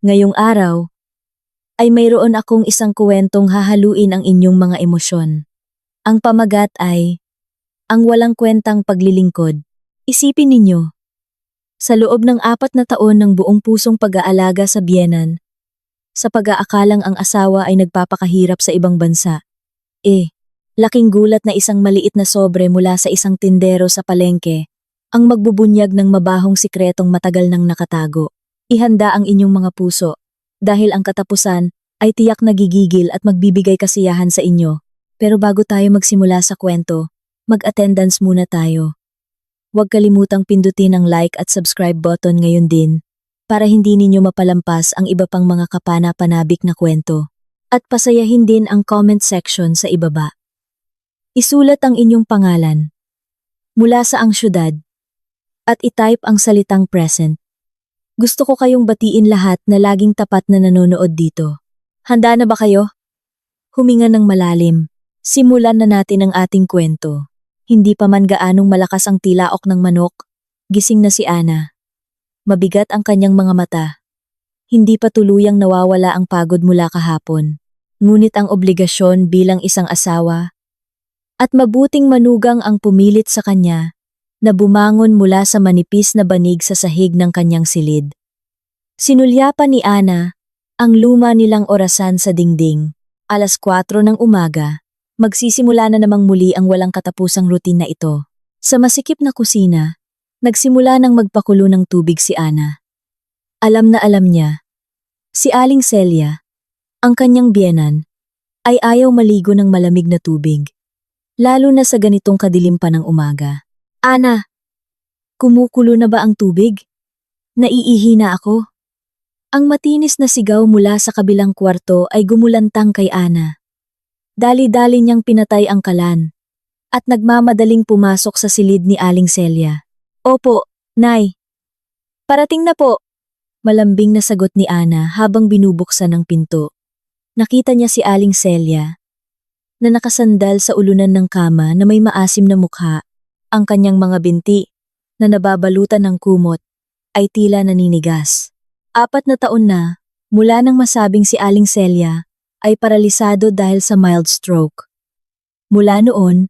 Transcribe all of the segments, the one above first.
Ngayong araw, ay mayroon akong isang kuwentong hahaluin ang inyong mga emosyon. Ang pamagat ay, ang walang kwentang paglilingkod. Isipin ninyo, sa loob ng 4 na taon ng buong pusong pag-aalaga sa biyenan, sa pag-aakalang ang asawa ay nagpapakahirap sa ibang bansa. Laking gulat na isang maliit na sobre mula sa isang tindero sa palengke, ang magbubunyag ng mabahong sikretong matagal nang nakatago. Ihanda ang inyong mga puso, dahil ang katapusan ay tiyak na gigigil at magbibigay kasiyahan sa inyo. Pero bago tayo magsimula sa kwento, mag-attendance muna tayo. Huwag kalimutang pindutin ang like at subscribe button ngayon din, para hindi ninyo mapalampas ang iba pang mga kapana-panabik na kwento. At pasayahin din ang comment section sa ibaba. Isulat ang inyong pangalan mula sa ang syudad at itype ang salitang present. Gusto ko kayong batiin lahat na laging tapat na nanonood dito. Handa na ba kayo? Huminga ng malalim. Simulan na natin ang ating kwento. Hindi pa man gaanong malakas ang tilaok ng manok, gising na si Ana. Mabigat ang kanyang mga mata. Hindi pa tuluyang nawawala ang pagod mula kahapon. Ngunit ang obligasyon bilang isang asawa at mabuting manugang ang pumilit sa kanya na bumangon mula sa manipis na banig sa sahig ng kanyang silid. Sinulyapan ni Ana ang luma nilang orasan sa dingding. 4:00 ng umaga, magsisimula na namang muli ang walang katapusang routine na ito. Sa masikip na kusina, nagsimula ng magpakulo ng tubig si Ana. Alam na alam niya, si Aling Celia, ang kanyang biyenan, ay ayaw maligo ng malamig na tubig. Lalo na sa ganitong kadilim pa ng umaga. Ana, kumukulo na ba ang tubig? Naiihi na ako. Ang matinis na sigaw mula sa kabilang kwarto ay gumulantang kay Ana. Dali-dali niyang pinatay ang kalan at nagmamadaling pumasok sa silid ni Aling Celia. Opo, Nay. Parating na po. Malambing na sagot ni Ana habang binubuksan ang pinto. Nakita niya si Aling Celia na nakasandal sa ulunan ng kama na may maasim na mukha. Ang kanyang mga binti na nababalutan ng kumot ay tila naninigas. 4 na taon na mula nang masabing si Aling Celia ay paralisado dahil sa mild stroke. Mula noon,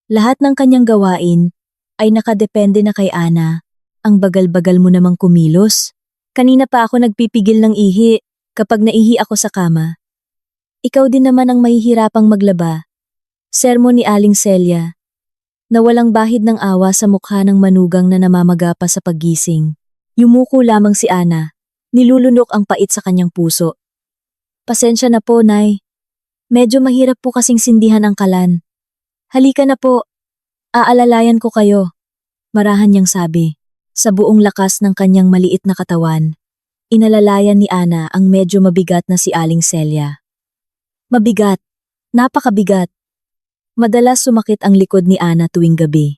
lahat ng kanyang gawain ay nakadepende na kay Ana. Ang bagal-bagal mo namang kumilos. Kanina pa ako nagpipigil ng ihi kapag naihi ako sa kama. Ikaw din naman ang mahihirapang maglaba. Sermon ni Aling Celia, na walang bahid ng awa sa mukha ng manugang na namamaga pa sa paggising. Yumuko lamang si Ana, nilulunok ang pait sa kanyang puso. Pasensya na po, Nay. Medyo mahirap po kasing sindihan ang kalan. Halika na po, aalalayan ko kayo. Marahan niyang sabi. Sa buong lakas ng kanyang maliit na katawan, inalalayan ni Ana ang medyo mabigat na si Aling Celia. Mabigat, napakabigat. Madalas sumakit ang likod ni Ana tuwing gabi.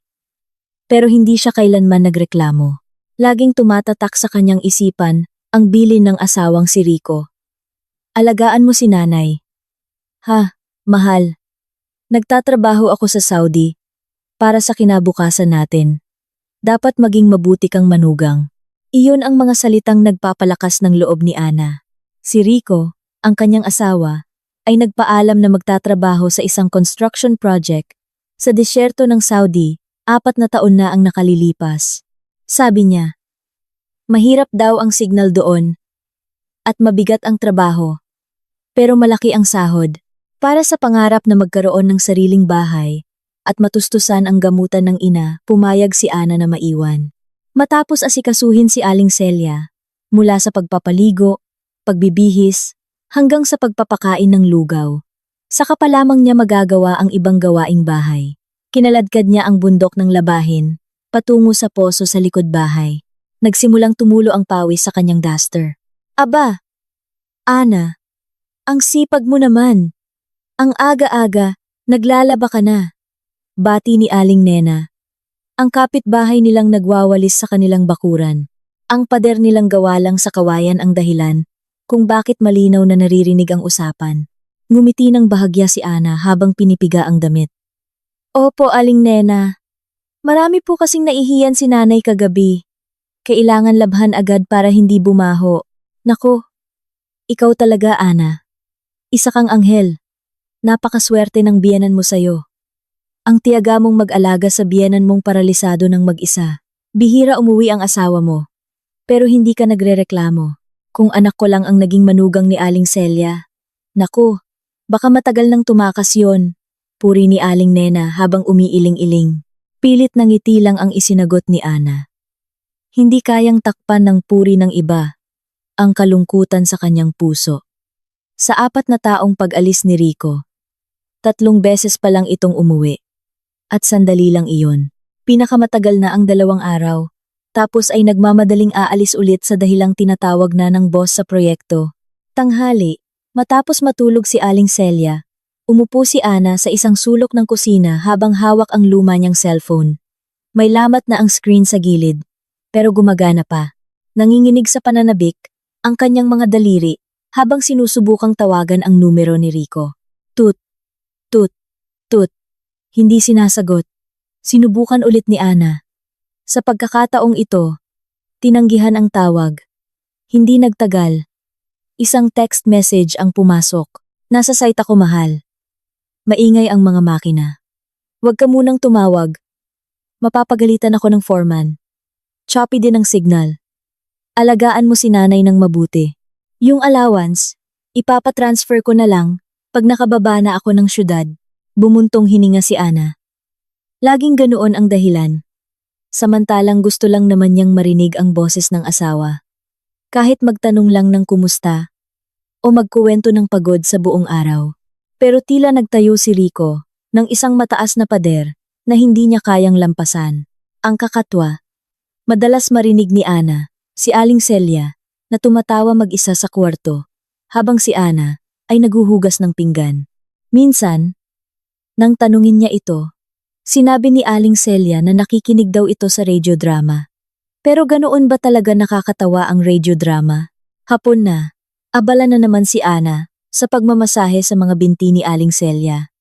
Pero hindi siya kailanman nagreklamo. Laging tumatatak sa kanyang isipan ang bilin ng asawang si Rico. Alagaan mo si nanay. Ha, mahal. Nagtatrabaho ako sa Saudi para sa kinabukasan natin. Dapat maging mabuti kang manugang. Iyon ang mga salitang nagpapalakas ng loob ni Ana. Si Rico, ang kanyang asawa, ay nagpaalam na magtatrabaho sa isang construction project sa disyerto ng Saudi. 4 na taon na ang nakalilipas. Sabi niya, mahirap daw ang signal doon at mabigat ang trabaho, pero malaki ang sahod. Para sa pangarap na magkaroon ng sariling bahay at matustusan ang gamutan ng ina, pumayag si Ana na maiwan. Matapos asikasuhin si Aling Celia, mula sa pagpapaligo, pagbibihis, hanggang sa pagpapakain ng lugaw. Saka pa lamang niya magagawa ang ibang gawaing bahay. Kinaladkad niya ang bundok ng labahin, patungo sa poso sa likod bahay. Nagsimulang tumulo ang pawis sa kanyang duster. Aba, Ana, ang sipag mo naman. Ang aga-aga, naglalaba ka na. Bati ni Aling Nena. Ang kapitbahay nilang nagwawalis sa kanilang bakuran. Ang pader nilang gawa lang sa kawayan ang dahilan kung bakit malinaw na naririnig ang usapan. Ngumiti ng bahagya si Ana habang pinipiga ang damit. Opo, Aling Nena. Marami po kasing naihiyan si nanay kagabi. Kailangan labhan agad para hindi bumaho. Nako, Ikaw talaga, Ana. Isa kang anghel. Napakaswerte ng biyenan mo sa'yo. Ang tiyaga mong mag-alaga sa biyenan mong paralisado ng mag-isa. Bihira umuwi ang asawa mo. Pero hindi ka nagrereklamo. Kung anak ko lang ang naging manugang ni Aling Celia. Naku, baka matagal nang tumakas yon. Puri ni Aling Nena habang umiiling-iling. Pilit na ngiti lang ang isinagot ni Ana. Hindi kayang takpan ng puri ng iba ang kalungkutan sa kanyang puso. Sa 4 na taong pag-alis ni Rico, 3 beses pa lang itong umuwi. At sandali lang iyon. Pinakamatagal na ang 2 araw, tapos ay nagmamadaling aalis ulit sa dahilang tinatawag na ng boss sa proyekto. Tanghali, matapos matulog si Aling Celia, umupo si Ana sa isang sulok ng kusina habang hawak ang luma niyang cellphone. May lamat na ang screen sa gilid, pero gumagana pa. Nanginginig sa pananabik ang kanyang mga daliri habang sinusubukang tawagan ang numero ni Rico. Tut, tut, tut. Hindi sinasagot. Sinubukan ulit ni Ana. Sa pagkakataong ito, tinanggihan ang tawag. Hindi nagtagal. Isang text message ang pumasok. Nasa site ako, mahal. Maingay ang mga makina. Huwag ka munang tumawag. Mapapagalitan ako ng foreman. Choppy din ang signal. Alagaan mo si nanay ng mabuti. Yung allowance, ipapatransfer ko na lang pag nakababa na ako ng syudad. Bumuntong hininga si Ana. Laging ganoon ang dahilan. Samantalang gusto lang naman niyang marinig ang boses ng asawa. Kahit magtanong lang ng kumusta o magkuwento ng pagod sa buong araw. Pero tila nagtayo si Rico ng isang mataas na pader na hindi niya kayang lampasan. Ang kakatwa, madalas marinig ni Ana, si Aling Celia, na tumatawa mag-isa sa kwarto, habang si Ana ay naguhugas ng pinggan. Minsan, nang tanungin niya ito, sinabi ni Aling Celia na nakikinig daw ito sa radio drama. Pero ganoon ba talaga nakakatawa ang radio drama? Hapon na, abala na naman si Ana sa pagmamasahe sa mga binti ni Aling Celia.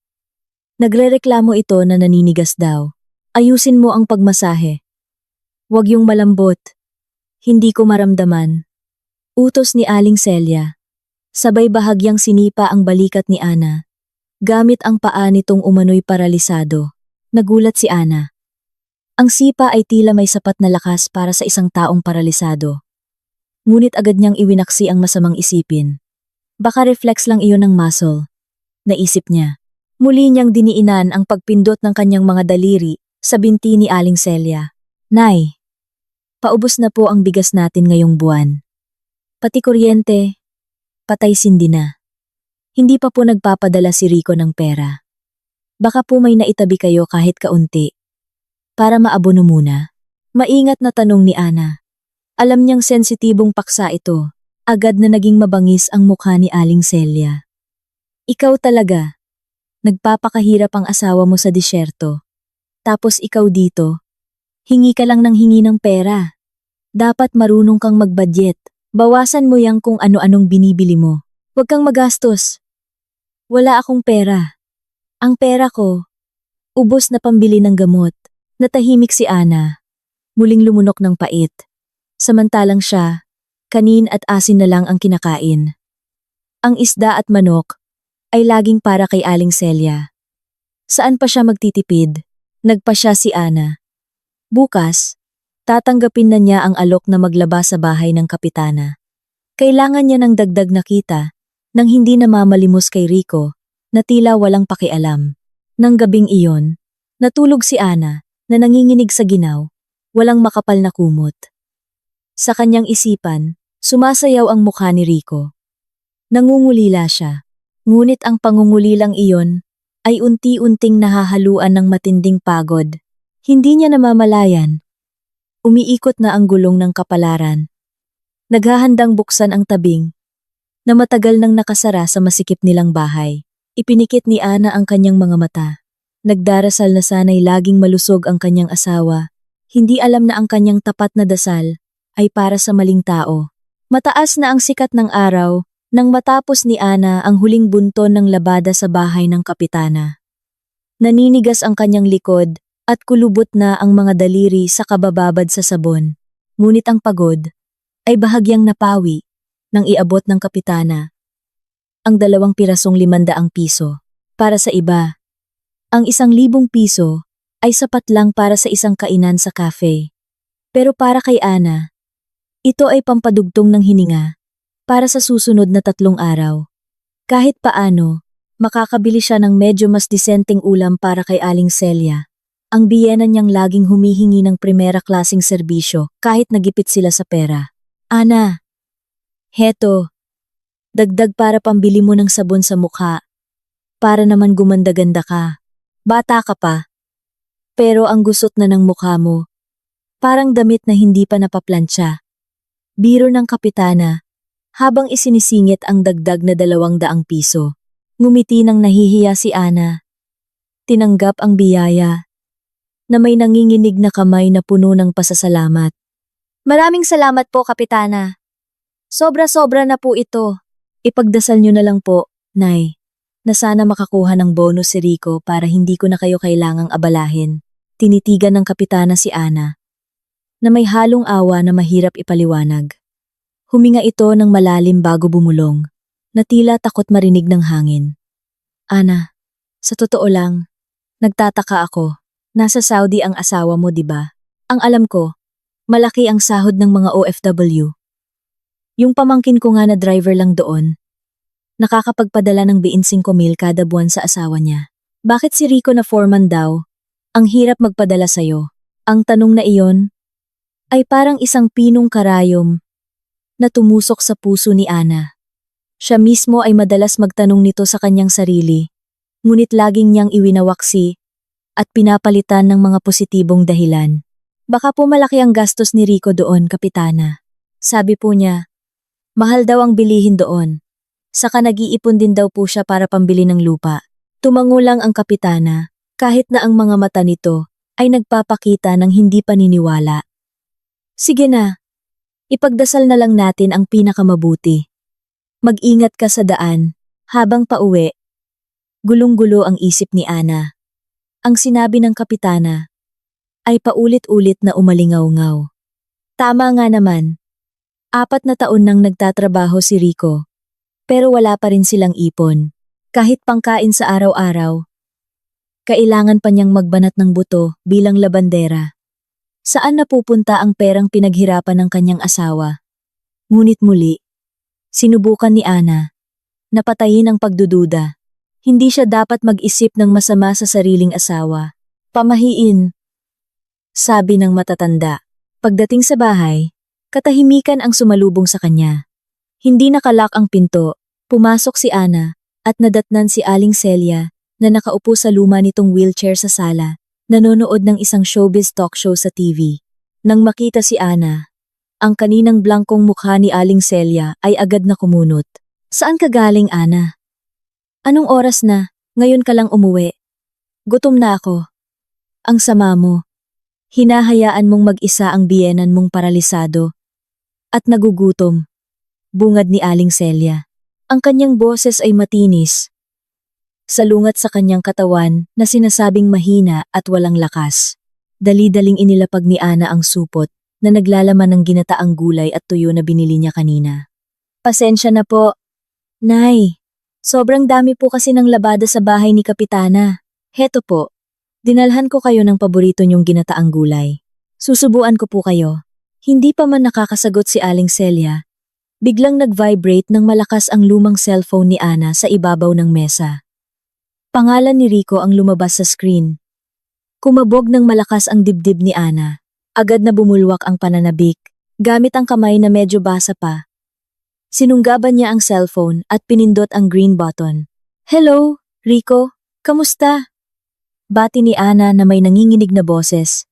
Nagrereklamo ito na naninigas daw. Ayusin mo ang pagmasahe. Huwag yung malambot. Hindi ko maramdaman. Utos ni Aling Celia. Sabay bahagyang sinipa ang balikat ni Ana. Gamit ang paa nitong umano'y paralisado. Nagulat si Ana. Ang sipa ay tila may sapat na lakas para sa isang taong paralisado. Ngunit agad niyang iwinaksi ang masamang isipin. Baka reflex lang iyon ng muscle. Naisip niya. Muli niyang diniinan ang pagpindot ng kanyang mga daliri sa binti ni Aling Celia. Nay, paubos na po ang bigas natin ngayong buwan. Pati kuryente, patay sindi na. Hindi pa po nagpapadala si Rico ng pera. Baka po may naitabi kayo kahit kaunti. Para maabono muna. Maingat na tanong ni Ana. Alam niyang sensitibong paksa ito. Agad na naging mabangis ang mukha ni Aling Celia. Ikaw talaga. Nagpapakahirap ang asawa mo sa disyerto. Tapos ikaw dito. Hingi ka lang ng hingi ng pera. Dapat marunong kang mag-budget. Bawasan mo yang kung ano-anong binibili mo. Huwag kang magastos. Wala akong pera. Ang pera ko, ubos na pambili ng gamot. Natahimik si Ana. Muling lumunok ng pait. Samantalang siya, kanin at asin na lang ang kinakain. Ang isda at manok ay laging para kay Aling Celia. Saan pa siya magtitipid? Nagpa siya si Ana. Bukas, tatanggapin na niya ang alok na maglaba sa bahay ng kapitana. Kailangan niya ng dagdag na kita nang hindi namamalimos kay Rico na tila walang pakialam. Nang gabing iyon, natulog si Ana na nanginginig sa ginaw, walang makapal na kumot. Sa kanyang isipan, sumasayaw ang mukha ni Rico. Nangungulila siya, ngunit ang pangungulilang iyon ay unti-unting nahahaluan ng matinding pagod. Hindi niya namamalayan. Umiikot na ang gulong ng kapalaran. Naghahandang buksan ang tabing na matagal nang nakasara sa masikip nilang bahay. Ipinikit ni Ana ang kanyang mga mata. Nagdarasal na sana'y laging malusog ang kanyang asawa. Hindi alam na ang kanyang tapat na dasal ay para sa maling tao. Mataas na ang sikat ng araw nang matapos ni Ana ang huling bunton ng labada sa bahay ng kapitana. Naninigas ang kanyang likod at kulubot na ang mga daliri sa kabababad sa sabon. Ngunit ang pagod ay bahagyang napawi nang iabot ng kapitana ang 2 pirasong 500 piso. Para sa iba, ang 1,000 piso ay sapat lang para sa isang kainan sa cafe. Pero para kay Ana, ito ay pampadugtong ng hininga para sa susunod na 3 araw. Kahit paano, makakabili siya ng medyo mas disenteng ulam para kay Aling Celia. Ang biyena niyang laging humihingi ng primera klaseng serbisyo kahit nagipit sila sa pera. Ana, heto, dagdag para pambili mo ng sabon sa mukha. Para naman gumanda-ganda ka. Bata ka pa. Pero ang gusot na ng mukha mo, parang damit na hindi pa napaplantsa. Biro ng kapitana, habang isinisingit ang dagdag na 200 piso. Ngumiti nang nahihiya si Ana. Tinanggap ang biyaya, na may nanginginig na kamay na puno ng pasasalamat. Maraming salamat po, kapitana. Sobra-sobra na po ito. Ipagdasal niyo na lang po, Nay, na sana makakuha ng bonus si Rico para hindi ko na kayo kailangang abalahin. Tinitigan ng kapitana si Ana, na may halong awa na mahirap ipaliwanag. Huminga ito ng malalim bago bumulong, na tila takot marinig ng hangin. Ana, sa totoo lang, nagtataka ako. Nasa Saudi ang asawa mo, di ba? Ang alam ko, malaki ang sahod ng mga OFW. Yung pamangkin ko nga na driver lang doon, nakakapagpadala ng 25,000 kada buwan sa asawa niya. Bakit si Rico na foreman daw? Ang hirap magpadala sa'yo. Ang tanong na iyon ay parang isang pinong karayom na tumusok sa puso ni Ana. Siya mismo ay madalas magtanong nito sa kanyang sarili, ngunit laging niyang iwinawaksi at pinapalitan ng mga positibong dahilan. Baka po malaki ang gastos ni Rico doon, kapitana. Sabi po niya, mahal daw ang bilihin doon. Saka nag-iipon din daw po siya para pambili ng lupa. Tumango lang ang kapitana, kahit na ang mga mata nito ay nagpapakita ng hindi paniniwala. Sige na, ipagdasal na lang natin ang pinakamabuti. Mag-ingat ka sa daan, habang pauwi. Gulong-gulo ang isip ni Ana. Ang sinabi ng kapitana ay paulit-ulit na umalingaw-ngaw. Tama nga naman, 4 na taon nang nagtatrabaho si Rico. Pero wala pa rin silang ipon. Kahit pangkain sa araw-araw, kailangan pa niyang magbanat ng buto bilang labandera. Saan napupunta ang perang pinaghirapan ng kanyang asawa? Ngunit muli, sinubukan ni Ana na patayin ang pagdududa. Hindi siya dapat mag-isip ng masama sa sariling asawa. Pamahiin, sabi ng matatanda. Pagdating sa bahay, katahimikan ang sumalubong sa kanya. Hindi nakalak ang pinto, pumasok si Ana at nadatnan si Aling Celia na nakaupo sa luma nitong wheelchair sa sala, nanonood ng isang showbiz talk show sa TV. Nang makita si Ana, ang kaninang blangkong mukha ni Aling Celia ay agad na kumunot. Saan ka galing, Ana? Anong oras na? Ngayon ka lang umuwi. Gutom na ako. Ang sama mo. Hinahayaan mong mag-isa ang biyenan mong paralisado at nagugutom. Bungad ni Aling Celia. Ang kanyang boses ay matinis, salungat sa kanyang katawan na sinasabing mahina at walang lakas. Dali-daling inilapag ni Ana ang supot na naglalaman ng ginataang gulay at tuyo na binili niya kanina. Pasensya na po. Nay, sobrang dami po kasi ng labada sa bahay ni Kapitana. Heto po, dinalhan ko kayo ng paborito niyong ginataang gulay. Susubuan ko po kayo. Hindi pa man nakakasagot si Aling Celia, biglang nag-vibrate ng malakas ang lumang cellphone ni Ana sa ibabaw ng mesa. Pangalan ni Rico ang lumabas sa screen. Kumabog ng malakas ang dibdib ni Ana. Agad na bumulwak ang pananabik, gamit ang kamay na medyo basa pa. Sinunggaban niya ang cellphone at pinindot ang green button. Hello, Rico, kamusta? Bati ni Ana na may nanginginig na boses.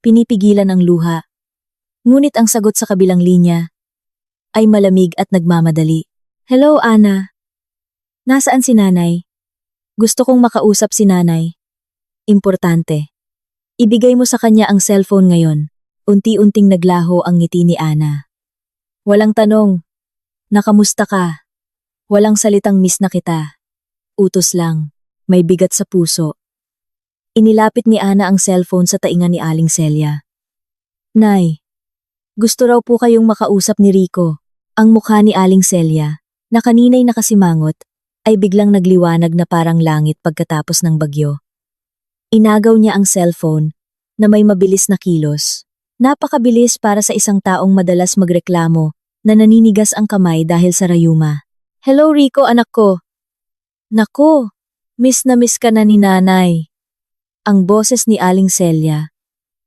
Pinipigilan ang luha. Ngunit ang sagot sa kabilang linya ay malamig at nagmamadali. Hello, Ana. Nasaan si nanay? Gusto kong makausap si nanay. Importante. Ibigay mo sa kanya ang cellphone ngayon. Unti-unting naglaho ang ngiti ni Ana. Walang tanong. Nakamusta ka? Walang salitang miss na kita. Utos lang. May bigat sa puso. Inilapit ni Ana ang cellphone sa tainga ni Aling Celia. Nay, gusto raw po kayong makausap ni Rico. Ang mukha ni Aling Celia, na kanina'y nakasimangot, ay biglang nagliwanag na parang langit pagkatapos ng bagyo. Inagaw niya ang cellphone, na may mabilis na kilos. Napakabilis para sa isang taong madalas magreklamo, na naninigas ang kamay dahil sa rayuma. "Hello Rico, anak ko." "Nako, miss na miss ka na ni nanay." Ang boses ni Aling Celia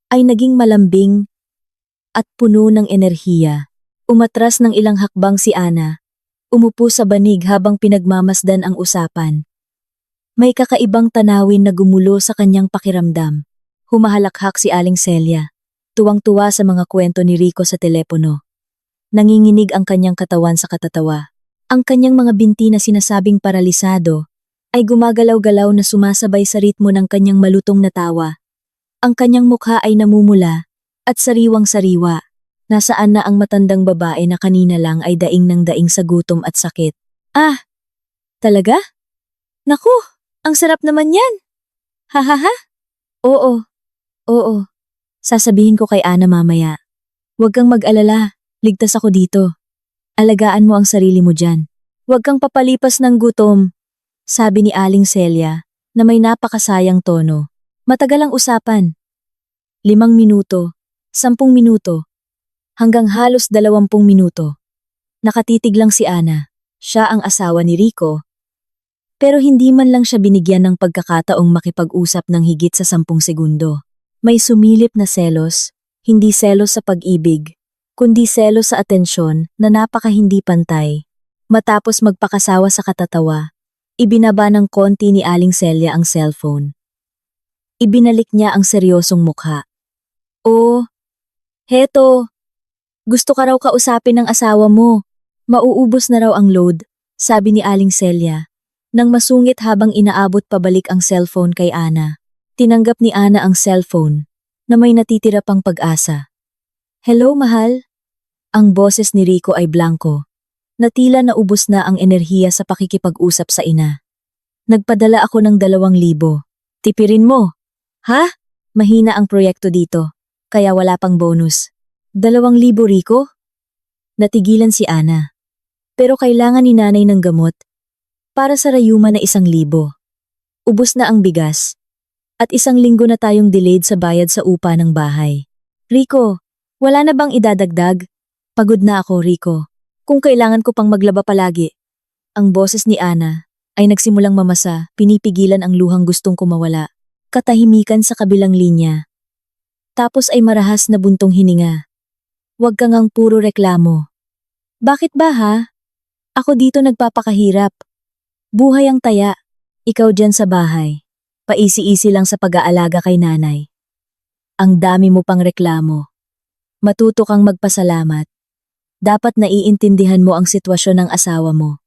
ay naging malambing at puno ng enerhiya. Umatras ng ilang hakbang si Ana. Umupo sa banig habang pinagmamasdan ang usapan. May kakaibang tanawin na gumulo sa kanyang pakiramdam. Humahalakhak si Aling Celia, tuwang-tuwa sa mga kwento ni Rico sa telepono. Nanginginig ang kanyang katawan sa katatawa. Ang kanyang mga binti na sinasabing paralisado ay gumagalaw-galaw na sumasabay sa ritmo ng kanyang malutong na tawa. Ang kanyang mukha ay namumula at sariwang-sariwa. Nasaan na ang matandang babae na kanina lang ay daing ng daing sa gutom at sakit. "Ah, talaga? Naku, ang sarap naman yan. Hahaha. Oo, oo. Sasabihin ko kay Ana mamaya. Huwag kang mag-alala, ligtas ako dito. Alagaan mo ang sarili mo dyan. Huwag kang papalipas ng gutom," sabi ni Aling Celia na may napakasayang tono. Matagal ang usapan. 5 minuto, 10 minuto, hanggang halos 20 minuto. Nakatitig lang si Ana. Siya ang asawa ni Rico. Pero hindi man lang siya binigyan ng pagkakataong makipag-usap ng higit sa 10 segundo. May sumilip na selos, hindi selos sa pag-ibig, kundi selos sa atensyon na napaka-hindi pantay. Matapos magpakasawa sa katatawa, ibinaba ng konti ni Aling Celia ang cellphone. Ibinalik niya ang seryosong mukha. "Oh, heto. Gusto ka raw kausapin ng asawa mo. Mauubos na raw ang load," sabi ni Aling Celia, nang masungit habang inaabot pabalik ang cellphone kay Ana. Tinanggap ni Ana ang cellphone, na may natitira pang pag-asa. "Hello, mahal?" Ang boses ni Rico ay blanko. Natila na ubos na ang enerhiya sa pakikipag-usap sa ina. "Nagpadala ako ng 2,000. Tipirin mo." "Ha? Mahina ang proyekto dito, kaya wala pang bonus." 2,000 Rico? Natigilan si Ana. Pero kailangan ni nanay ng gamot para sa rayuma na 1,000. Ubus na ang bigas. At 1 linggo na tayong delayed sa bayad sa upa ng bahay. "Rico, wala na bang idadagdag? Pagod na ako, Rico. Kung kailangan ko pang maglaba palagi." Ang boses ni Ana ay nagsimulang mamasa, pinipigilan ang luhang gustong kumawala. Katahimikan sa kabilang linya. Tapos ay marahas na buntong hininga. "Huwag kang ang puro reklamo." "Bakit ba ha? Ako dito nagpapakahirap. Buhay ang taya. Ikaw dyan sa bahay. Paisi-isi lang sa pag-aalaga kay nanay. Ang dami mo pang reklamo. Matuto kang magpasalamat. Dapat naiintindihan mo ang sitwasyon ng asawa mo."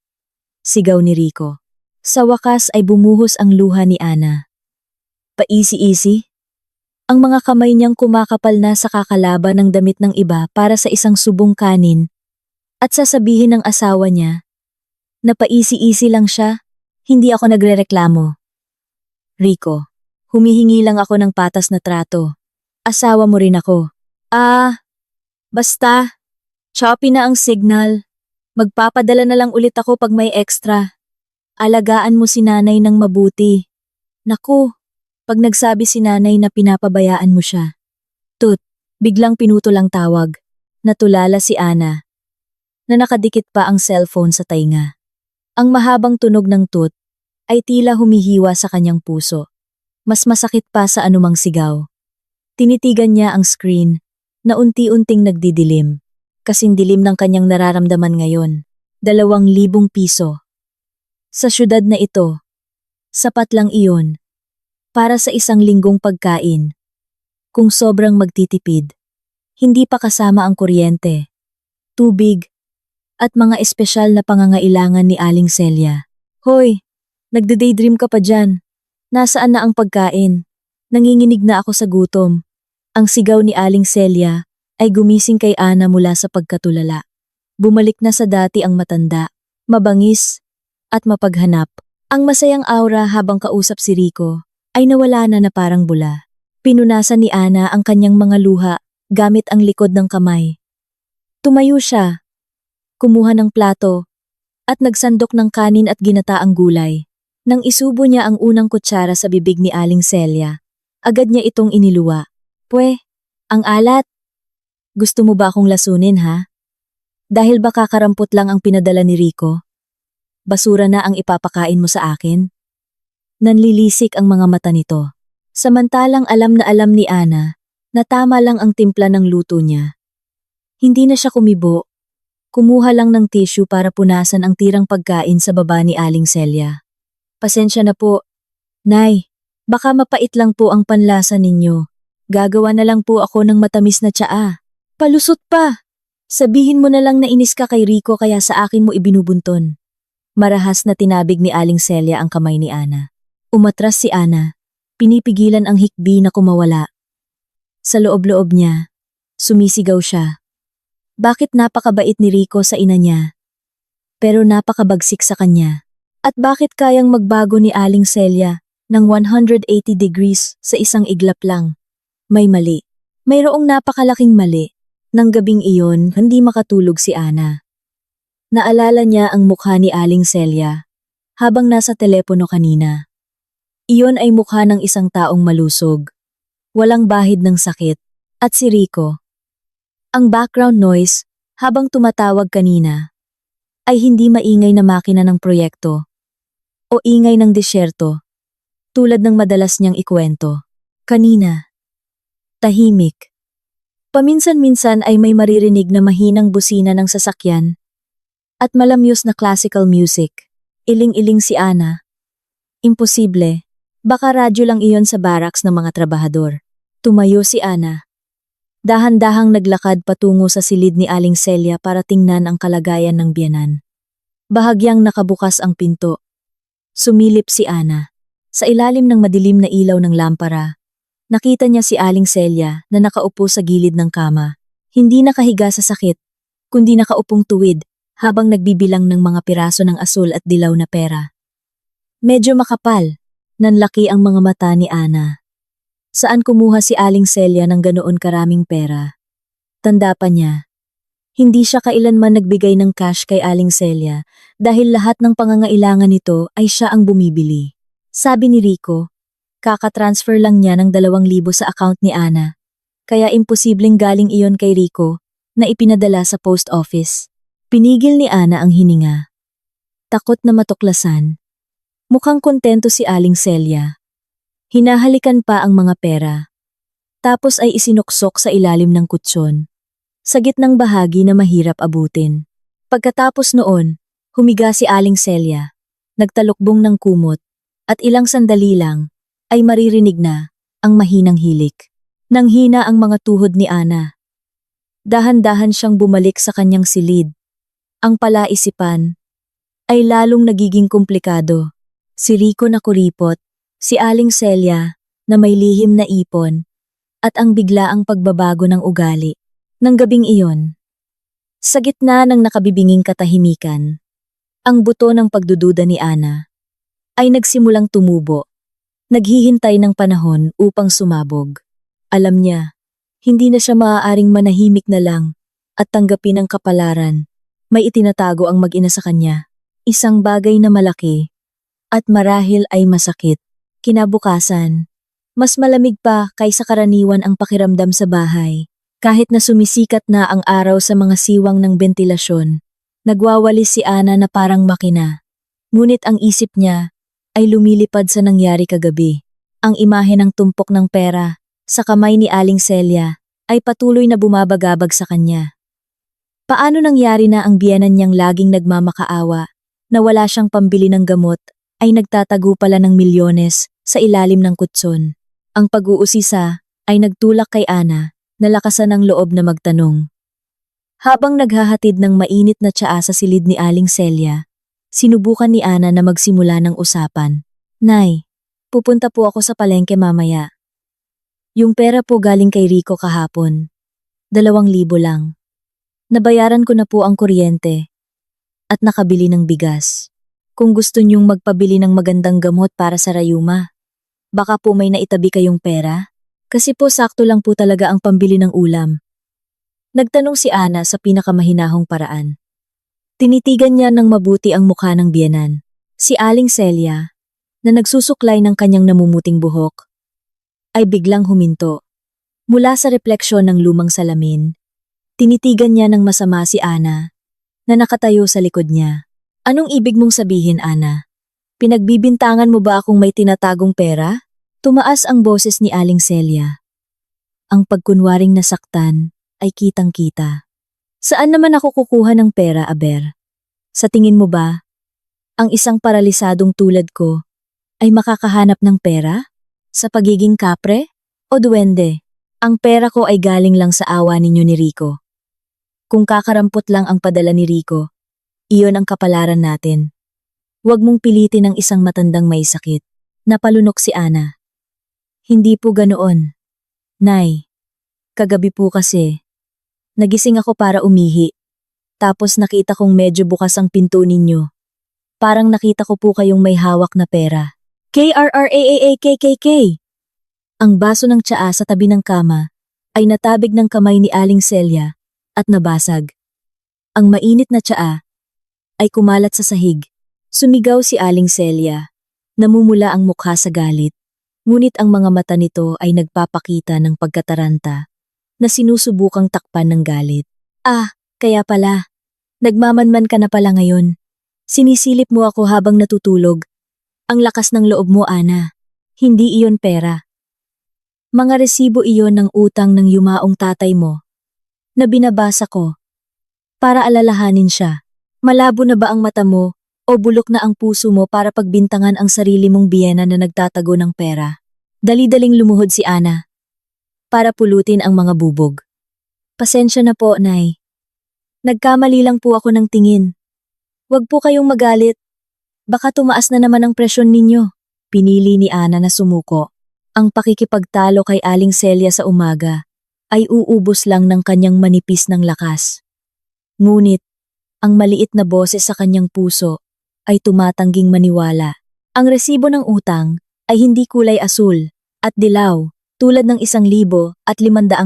Sigaw ni Rico. Sa wakas ay bumuhos ang luha ni Ana. Paisi-isi? Ang mga kamay niyang kumakapal na sa kakalaban ng damit ng iba para sa isang subong kanin, at sasabihin ng asawa niya na paisi-isi lang siya, hindi ako nagrereklamo. "Rico, humihingi lang ako ng patas na trato. Asawa mo rin ako." Basta, choppy na ang signal. Magpapadala na lang ulit ako pag may extra. Alagaan mo si nanay ng mabuti. Naku, pag nagsabi si nanay na pinapabayaan mo siya. Tut, biglang pinutol ang tawag. Natulala si Ana, na nakadikit pa ang cellphone sa tainga. Ang mahabang tunog ng tut ay tila humihiwa sa kanyang puso. Mas masakit pa sa anumang sigaw. Tinitigan niya ang screen na unti-unting nagdidilim. Kasing dilim ng kanyang nararamdaman ngayon. 2,000 piso. Sa syudad na ito, sapat lang iyon para sa 1 linggong pagkain. Kung sobrang magtitipid, hindi pa kasama ang kuryente, tubig, at mga espesyal na pangangailangan ni Aling Celia. "Hoy, nagde-daydream ka pa dyan. Nasaan na ang pagkain? Nanginginig na ako sa gutom." Ang sigaw ni Aling Celia ay gumising kay Ana mula sa pagkatulala. Bumalik na sa dati ang matanda, mabangis, at mapaghanap. Ang masayang aura habang kausap si Rico ay nawala na parang bula. Pinunasan ni Ana ang kanyang mga luha gamit ang likod ng kamay. Tumayo siya. kumuha ng plato, at nagsandok ng kanin at ginataang gulay. Nang isubo niya ang unang kutsara sa bibig ni Aling Celia, agad niya itong iniluwa. "Pwe, ang alat. Gusto mo ba akong lasunin ha? Dahil ba kakarampot lang ang pinadala ni Rico? Basura na ang ipapakain mo sa akin?" Nanlilisik ang mga mata nito. Samantalang alam na alam ni Ana na tama lang ang timpla ng luto niya. Hindi na siya kumibo. Kumuha lang ng tissue para punasan ang tirang pagkain sa baba ni Aling Celia. "Pasensya na po. Nay, baka mapait lang po ang panlasa ninyo. Gagawa na lang po ako ng matamis na tsaa." "Palusot pa! Sabihin mo na lang na inis ka kay Rico kaya sa akin mo ibinubunton." Marahas na tinabig ni Aling Celia ang kamay ni Ana. Umatras si Ana. Pinipigilan ang hikbi na kumawala. Sa loob-loob niya, sumisigaw siya. Bakit napakabait ni Rico sa ina niya, pero napakabagsik sa kanya? At bakit kayang magbago ni Aling Celia ng 180 degrees sa isang iglap lang? May mali. Mayroong napakalaking mali. Nang gabing iyon, hindi makatulog si Ana. Naalala niya ang mukha ni Aling Celia habang nasa telepono kanina. Iyon ay mukha ng isang taong malusog, walang bahid ng sakit, at si Rico. Ang background noise habang tumatawag kanina ay hindi maingay na makina ng proyekto o ingay ng disyerto tulad ng madalas niyang ikwento. Kanina, tahimik. Paminsan-minsan ay may maririnig na mahinang busina ng sasakyan at malamyos na classical music. Iling-iling si Ana. Imposible, baka radyo lang iyon sa barracks ng mga trabahador. Tumayo si Ana. Dahan-dahang naglakad patungo sa silid ni Aling Celia para tingnan ang kalagayan ng biyenan. Bahagyang nakabukas ang pinto. Sumilip si Ana. Sa ilalim ng madilim na ilaw ng lampara, nakita niya si Aling Celia na nakaupo sa gilid ng kama. Hindi nakahiga sa sakit, kundi nakaupong tuwid habang nagbibilang ng mga piraso ng asul at dilaw na pera. Medyo makapal, nanlaki ang mga mata ni Ana. Saan kumuha si Aling Celia ng ganoon karaming pera? Tanda pa niya. Hindi siya kailanman nagbigay ng cash kay Aling Celia dahil lahat ng pangangailangan nito ay siya ang bumibili. Sabi ni Rico, kaka-transfer lang niya ng 2,000 sa account ni Ana. Kaya imposibleng galing iyon kay Rico na ipinadala sa post office. Pinigil ni Ana ang hininga. Takot na matuklasan. Mukhang kontento si Aling Celia. Hinahalikan pa ang mga pera. Tapos ay isinuksok sa ilalim ng kutsyon. Sa gitnang bahagi na mahirap abutin. Pagkatapos noon, humiga si Aling Celia. Nagtalukbong ng kumot. At ilang sandali lang, ay maririnig na ang mahinang hilik. Nang hina ang mga tuhod ni Ana. Dahan-dahan siyang bumalik sa kanyang silid. Ang palaisipan ay lalong nagiging komplikado. Si Rico na kuripot, si Aling Celia na may lihim na ipon, at ang biglaang pagbabago ng ugali. Nang gabing iyon, sa gitna ng nakabibinging katahimikan, ang buto ng pagdududa ni Ana ay nagsimulang tumubo. Naghihintay ng panahon upang sumabog. Alam niya, hindi na siya maaaring manahimik na lang at tanggapin ang kapalaran. May itinatago ang mag-ina sa kanya. Isang bagay na malaki at marahil ay masakit. Kinabukasan, mas malamig pa kaysa karaniwan ang pakiramdam sa bahay. Kahit na sumisikat na ang araw sa mga siwang ng bentilasyon, nagwawalis si Ana na parang makina. Ngunit ang isip niya ay lumilipad sa nangyari kagabi. Ang imahe ng tumpok ng pera sa kamay ni Aling Celia ay patuloy na bumabagabag sa kanya. Paano nangyari na ang biyenan niyang laging nagmamakaawa, na wala siyang pambili ng gamot, ay nagtatago pala ng milyones sa ilalim ng kutson? Ang pag-uusisa ay nagtulak kay Ana, nalakasan ng loob na magtanong. Habang naghahatid ng mainit na tsaa sa silid ni Aling Celia, sinubukan ni Ana na magsimula ng usapan. Nay, pupunta po ako sa palengke mamaya. Yung pera po galing kay Rico kahapon. 2,000 lang. Nabayaran ko na po ang kuryente at nakabili ng bigas. Kung gusto niyong magpabili ng magandang gamot para sa rayuma, baka po may naitabi kayong pera? Kasi po sakto lang po talaga ang pambili ng ulam. Nagtanong si Ana sa pinakamahinahong paraan. Tinitigan niya ng mabuti ang mukha ng biyenan. Si Aling Celia, na nagsusuklay ng kanyang namumuting buhok, ay biglang huminto. Mula sa refleksyon ng lumang salamin, tinitigan niya ng masama si Ana, na nakatayo sa likod niya. Anong ibig mong sabihin, Ana? Pinagbibintangan mo ba akong may tinatagong pera? Tumaas ang boses ni Aling Celia. Ang pagkunwaring nasaktan ay kitang-kita. Saan naman ako kukuha ng pera, Aber? Sa tingin mo ba, ang isang paralisadong tulad ko ay makakahanap ng pera? Sa pagiging kapre o duwende? Ang pera ko ay galing lang sa awa ninyo ni Rico. Kung kakarampot lang ang padala ni Rico, iyon ang kapalaran natin. Huwag mong pilitin ang isang matandang may sakit. Napalunok si Ana. Hindi po ganoon. Nay, kagabi po kasi, nagising ako para umihi. Tapos nakita kong medyo bukas ang pinto ninyo. Parang nakita ko po kayong may hawak na pera. KRRAAAKKK! Ang baso ng tsaa sa tabi ng kama ay natabig ng kamay ni Aling Celia at nabasag. Ang mainit na tsaa ay kumalat sa sahig. Sumigaw si Aling Celia. Namumula ang mukha sa galit. Ngunit ang mga mata nito ay nagpapakita ng pagkataranta na sinusubukang takpan ng galit. Kaya pala. Nagmamanman ka na pala ngayon. Sinisilip mo ako habang natutulog. Ang lakas ng loob mo, Ana. Hindi iyon pera. Mga resibo iyon ng utang ng yumaong tatay mo na binabasa ko para alalahanin siya. Malabo na ba ang mata mo o bulok na ang puso mo para pagbintangan ang sarili mong biyena na nagtatago ng pera? Dali-daling lumuhod si Ana para pulutin ang mga bubog. Pasensya na po, Nay. Nagkamali lang po ako ng tingin. Huwag po kayong magalit. Baka tumaas na naman ang presyon ninyo. Pinili ni Ana na sumuko. Ang pakikipagtalo kay Aling Celia sa umaga ay uubos lang ng kanyang manipis ng lakas. Ngunit, ang maliit na boses sa kanyang puso ay tumatangging maniwala. Ang resibo ng utang ay hindi kulay asul at dilaw tulad ng 1,500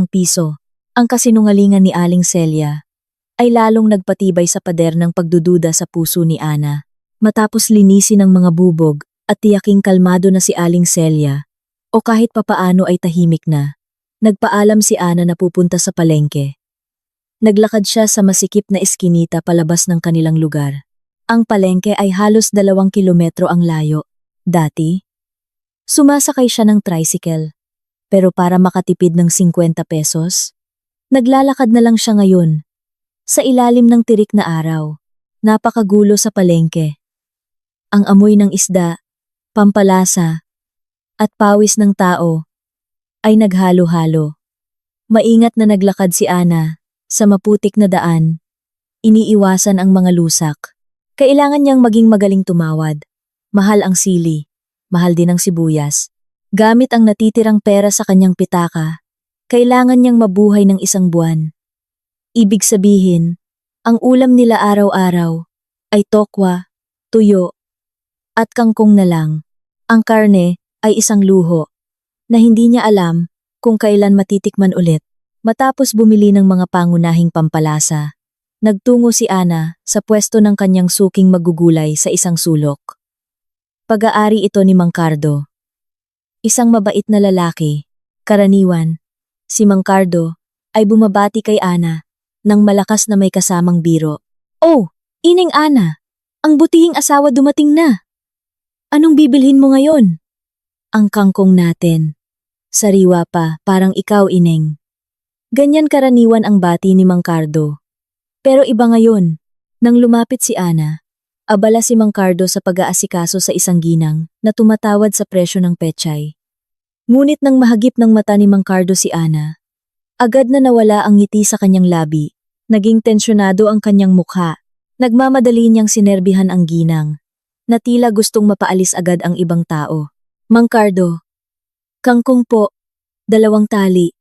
piso. Ang kasinungalingan ni Aling Celia ay lalong nagpatibay sa pader ng pagdududa sa puso ni Ana. Matapos linisin ang mga bubog at tiyaking kalmado na si Aling Celia, o kahit papaano ay tahimik na, nagpaalam si Ana na pupunta sa palengke. Naglakad siya sa masikip na eskinita palabas ng kanilang lugar. Ang palengke ay halos 2 kilometro ang layo. Dati, sumasakay siya ng tricycle. Pero para makatipid ng 50 pesos, naglalakad na lang siya ngayon. Sa ilalim ng tirik na araw, napakagulo sa palengke. Ang amoy ng isda, pampalasa, at pawis ng tao ay naghalo-halo. Maingat na naglakad si Ana sa maputik na daan. Iniiwasan ang mga lusak. Kailangan niyang maging magaling tumawad. Mahal ang sili, mahal din ang sibuyas. Gamit ang natitirang pera sa kanyang pitaka, kailangan niyang mabuhay ng 1 buwan. Ibig sabihin, ang ulam nila araw-araw ay tokwa, tuyo, at kangkong na lang. Ang karne ay isang luho na hindi niya alam kung kailan matitikman ulit. Matapos bumili ng mga pangunahing pampalasa, nagtungo si Ana sa pwesto ng kanyang suking magugulay sa isang sulok. Pag-aari ito ni Mang Cardo. Isang mabait na lalaki, karaniwan. Si Mang Cardo ay bumabati kay Ana ng malakas na may kasamang biro. "Oh, Ineng Ana, ang butihing asawa dumating na. Anong bibilhin mo ngayon?" "Ang kangkong natin. Sariwa pa, parang ikaw, Ineng." Ganyan karaniwan ang bati ni Mang Cardo. Pero iba ngayon. Nang lumapit si Ana, abala si Mang Cardo sa pag-aasikaso sa isang ginang na tumatawad sa presyo ng pechay. Ngunit nang mahagip ng mata ni Mang Cardo si Ana, agad na nawala ang ngiti sa kanyang labi. Naging tensyonado ang kanyang mukha. Nagmamadali niyang sinerbihan ang ginang, na tila gustong mapaalis agad ang ibang tao. "Mang Cardo, kangkong po, 2 tali,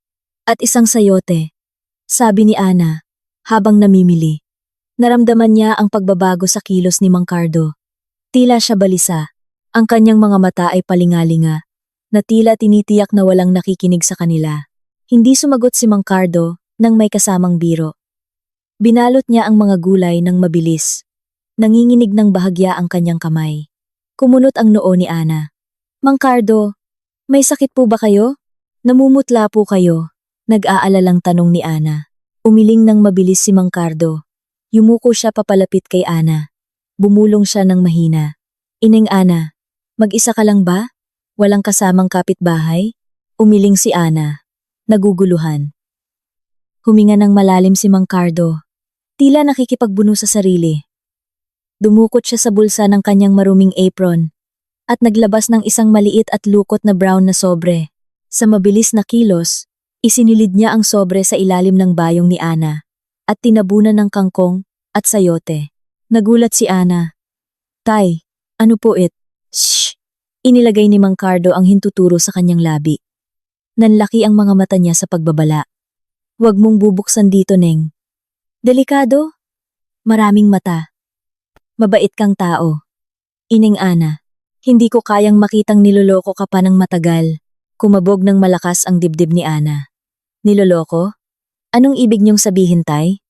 at 1 sayote," sabi ni Ana, habang namimili. Naramdaman niya ang pagbabago sa kilos ni Mang Cardo. Tila siya balisa. Ang kanyang mga mata ay palingalinga, na tila tinitiyak na walang nakikinig sa kanila. Hindi sumagot si Mang Cardo nang may kasamang biro. Binalot niya ang mga gulay ng mabilis. Nanginginig ng bahagya ang kanyang kamay. Kumunot ang noo ni Ana. Mang Cardo, may sakit po ba kayo? Namumutla po kayo? Nag-aalalang tanong ni Ana. Umiling ng mabilis si Mang Cardo. Yumuko siya papalapit kay Ana. Bumulong siya ng mahina. Ineng Ana, mag-isa ka lang ba? Walang kasamang kapitbahay? Umiling si Ana. Naguguluhan. Huminga ng malalim si Mang Cardo. Tila nakikipagbuno sa sarili. Dumukot siya sa bulsa ng kanyang maruming apron at naglabas ng isang maliit at lukot na brown na sobre. Sa mabilis na kilos, isinilid niya ang sobre sa ilalim ng bayong ni Ana at tinabunan ng kangkong at sayote. Nagulat si Ana. Tay, ano po it? Shh! Inilagay ni Mang Cardo ang hintuturo sa kanyang labi. Nanlaki ang mga mata niya sa pagbabala. Huwag mong bubuksan dito, Neng. Delikado? Maraming mata. Mabait kang tao. Ineng Ana, hindi ko kayang makitang niloloko ka pa ng matagal. Kumabog ng malakas ang dibdib ni Ana. Niloloko? Anong ibig niyong sabihin, Tay?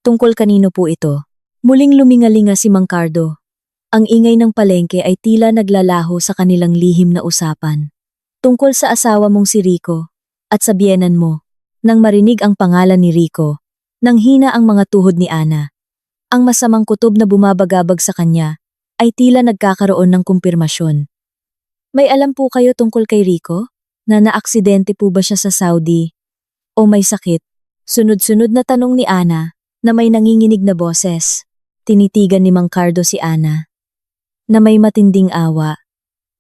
Tungkol kanino po ito? Muling lumingalinga si Mang Cardo. Ang ingay ng palengke ay tila naglalaho sa kanilang lihim na usapan. Tungkol sa asawa mong si Rico at sa biyenan mo. Nang marinig ang pangalan ni Rico, nang hina ang mga tuhod ni Ana. Ang masamang kutob na bumabagabag sa kanya ay tila nagkakaroon ng kumpirmasyon. May alam po kayo tungkol kay Rico? Na naaksidente po ba siya sa Saudi? O may sakit? Sunod-sunod na tanong ni Ana na may nanginginig na boses. Tinitigan ni Mang Cardo si Ana na may matinding awa.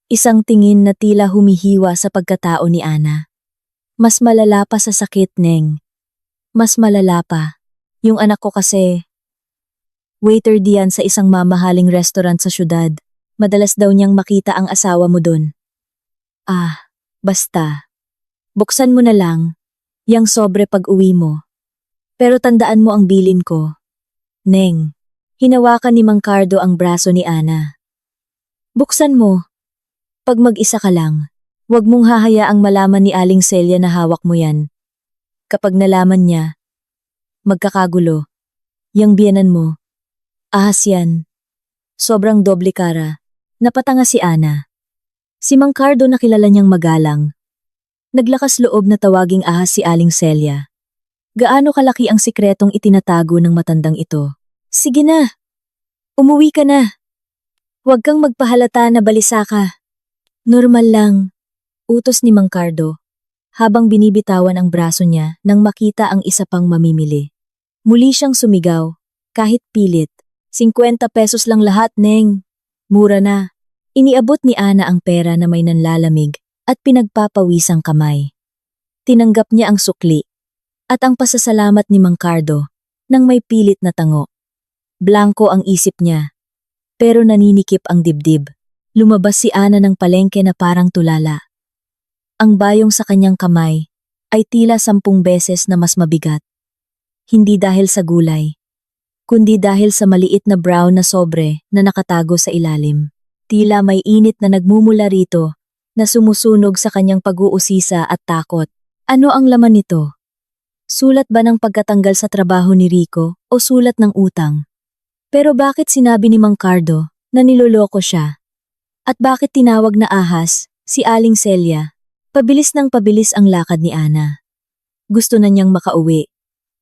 Isang tingin na tila humihiwa sa pagkatao ni Ana. Mas malala pa sa sakit, Neng. Mas malala pa. Yung anak ko kasi, waiter diyan sa isang mamahaling restaurant sa syudad. Madalas daw niyang makita ang asawa mo dun. Ah, basta. Buksan mo na lang, yang sobre pag-uwi mo. Pero tandaan mo ang bilin ko. Neng, hinawakan ni Mang Cardo ang braso ni Ana. Buksan mo. Pag mag-isa ka lang, huwag mong hahayaang malaman ni Aling Celia na hawak mo yan. Kapag nalaman niya, magkakagulo. Yang biyenan mo, ahas yan. Sobrang doble kara. Napatanga si Ana. Si Mang Cardo na kilala niyang magalang. Naglakas loob na tawaging ahas si Aling Celia. Gaano kalaki ang sikretong itinatago ng matandang ito? Sige na. Umuwi ka na. Huwag kang magpahalata na balisa ka. Normal lang. Utos ni Mang Cardo. Habang binibitawan ang braso niya nang makita ang isa pang mamimili. Muli siyang sumigaw. Kahit pilit. 50 pesos lang lahat, Neng. Mura na. Iniabot ni Ana ang pera na may nanlalamig at pinagpapawisang kamay. Tinanggap niya ang sukli at ang pasasalamat ni Mang Cardo nang may pilit na tango. Blanko ang isip niya, pero naninikip ang dibdib. Lumabas si Ana ng palengke na parang tulala. Ang bayong sa kanyang kamay ay tila 10 beses na mas mabigat. Hindi dahil sa gulay, kundi dahil sa maliit na brown na sobre na nakatago sa ilalim. Tila may init na nagmumula rito na sumusunog sa kanyang pag-uusisa at takot. Ano ang laman nito? Sulat ba ng pagkatanggal sa trabaho ni Rico o sulat ng utang? Pero bakit sinabi ni Mang Cardo na niloloko siya? At bakit tinawag na ahas si Aling Celia? Pabilis ng pabilis ang lakad ni Ana. Gusto na niyang makauwi,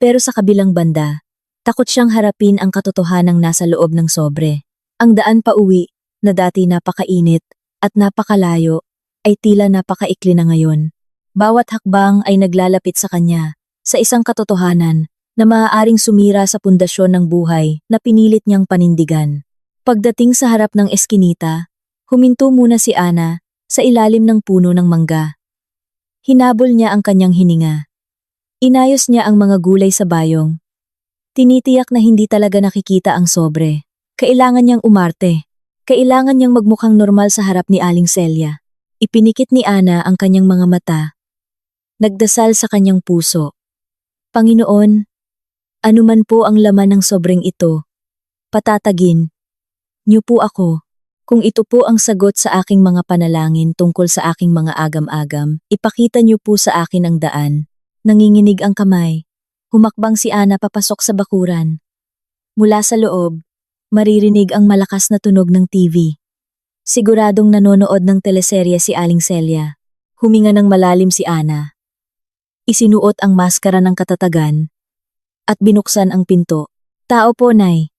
pero sa kabilang banda, takot siyang harapin ang katotohanang nasa loob ng sobre. Ang daan pa uwi, na dati napakainit at napakalayo, ay tila napakaikli na ngayon. Bawat hakbang ay naglalapit sa kanya, sa isang katotohanan na maaaring sumira sa pundasyon ng buhay na pinilit niyang panindigan. Pagdating sa harap ng eskinita, huminto muna si Ana sa ilalim ng puno ng mangga. Hinabol niya ang kanyang hininga. Inayos niya ang mga gulay sa bayong. Tinitiyak na hindi talaga nakikita ang sobre. Kailangan niyang umarte. Kailangan niyang magmukhang normal sa harap ni Aling Celia. Ipinikit ni Ana ang kanyang mga mata. Nagdasal sa kanyang puso. Panginoon, anuman po ang laman ng sobreng ito, patatagin niyo po ako. Kung ito po ang sagot sa aking mga panalangin tungkol sa aking mga agam-agam, ipakita niyo po sa akin ang daan. Nanginginig ang kamay. Humakbang si Ana papasok sa bakuran. Mula sa loob, maririnig ang malakas na tunog ng TV. Siguradong nanonood ng teleserye si Aling Celia. Huminga ng malalim si Ana. Isinuot ang maskara ng katatagan at binuksan ang pinto. Tao po, Nay.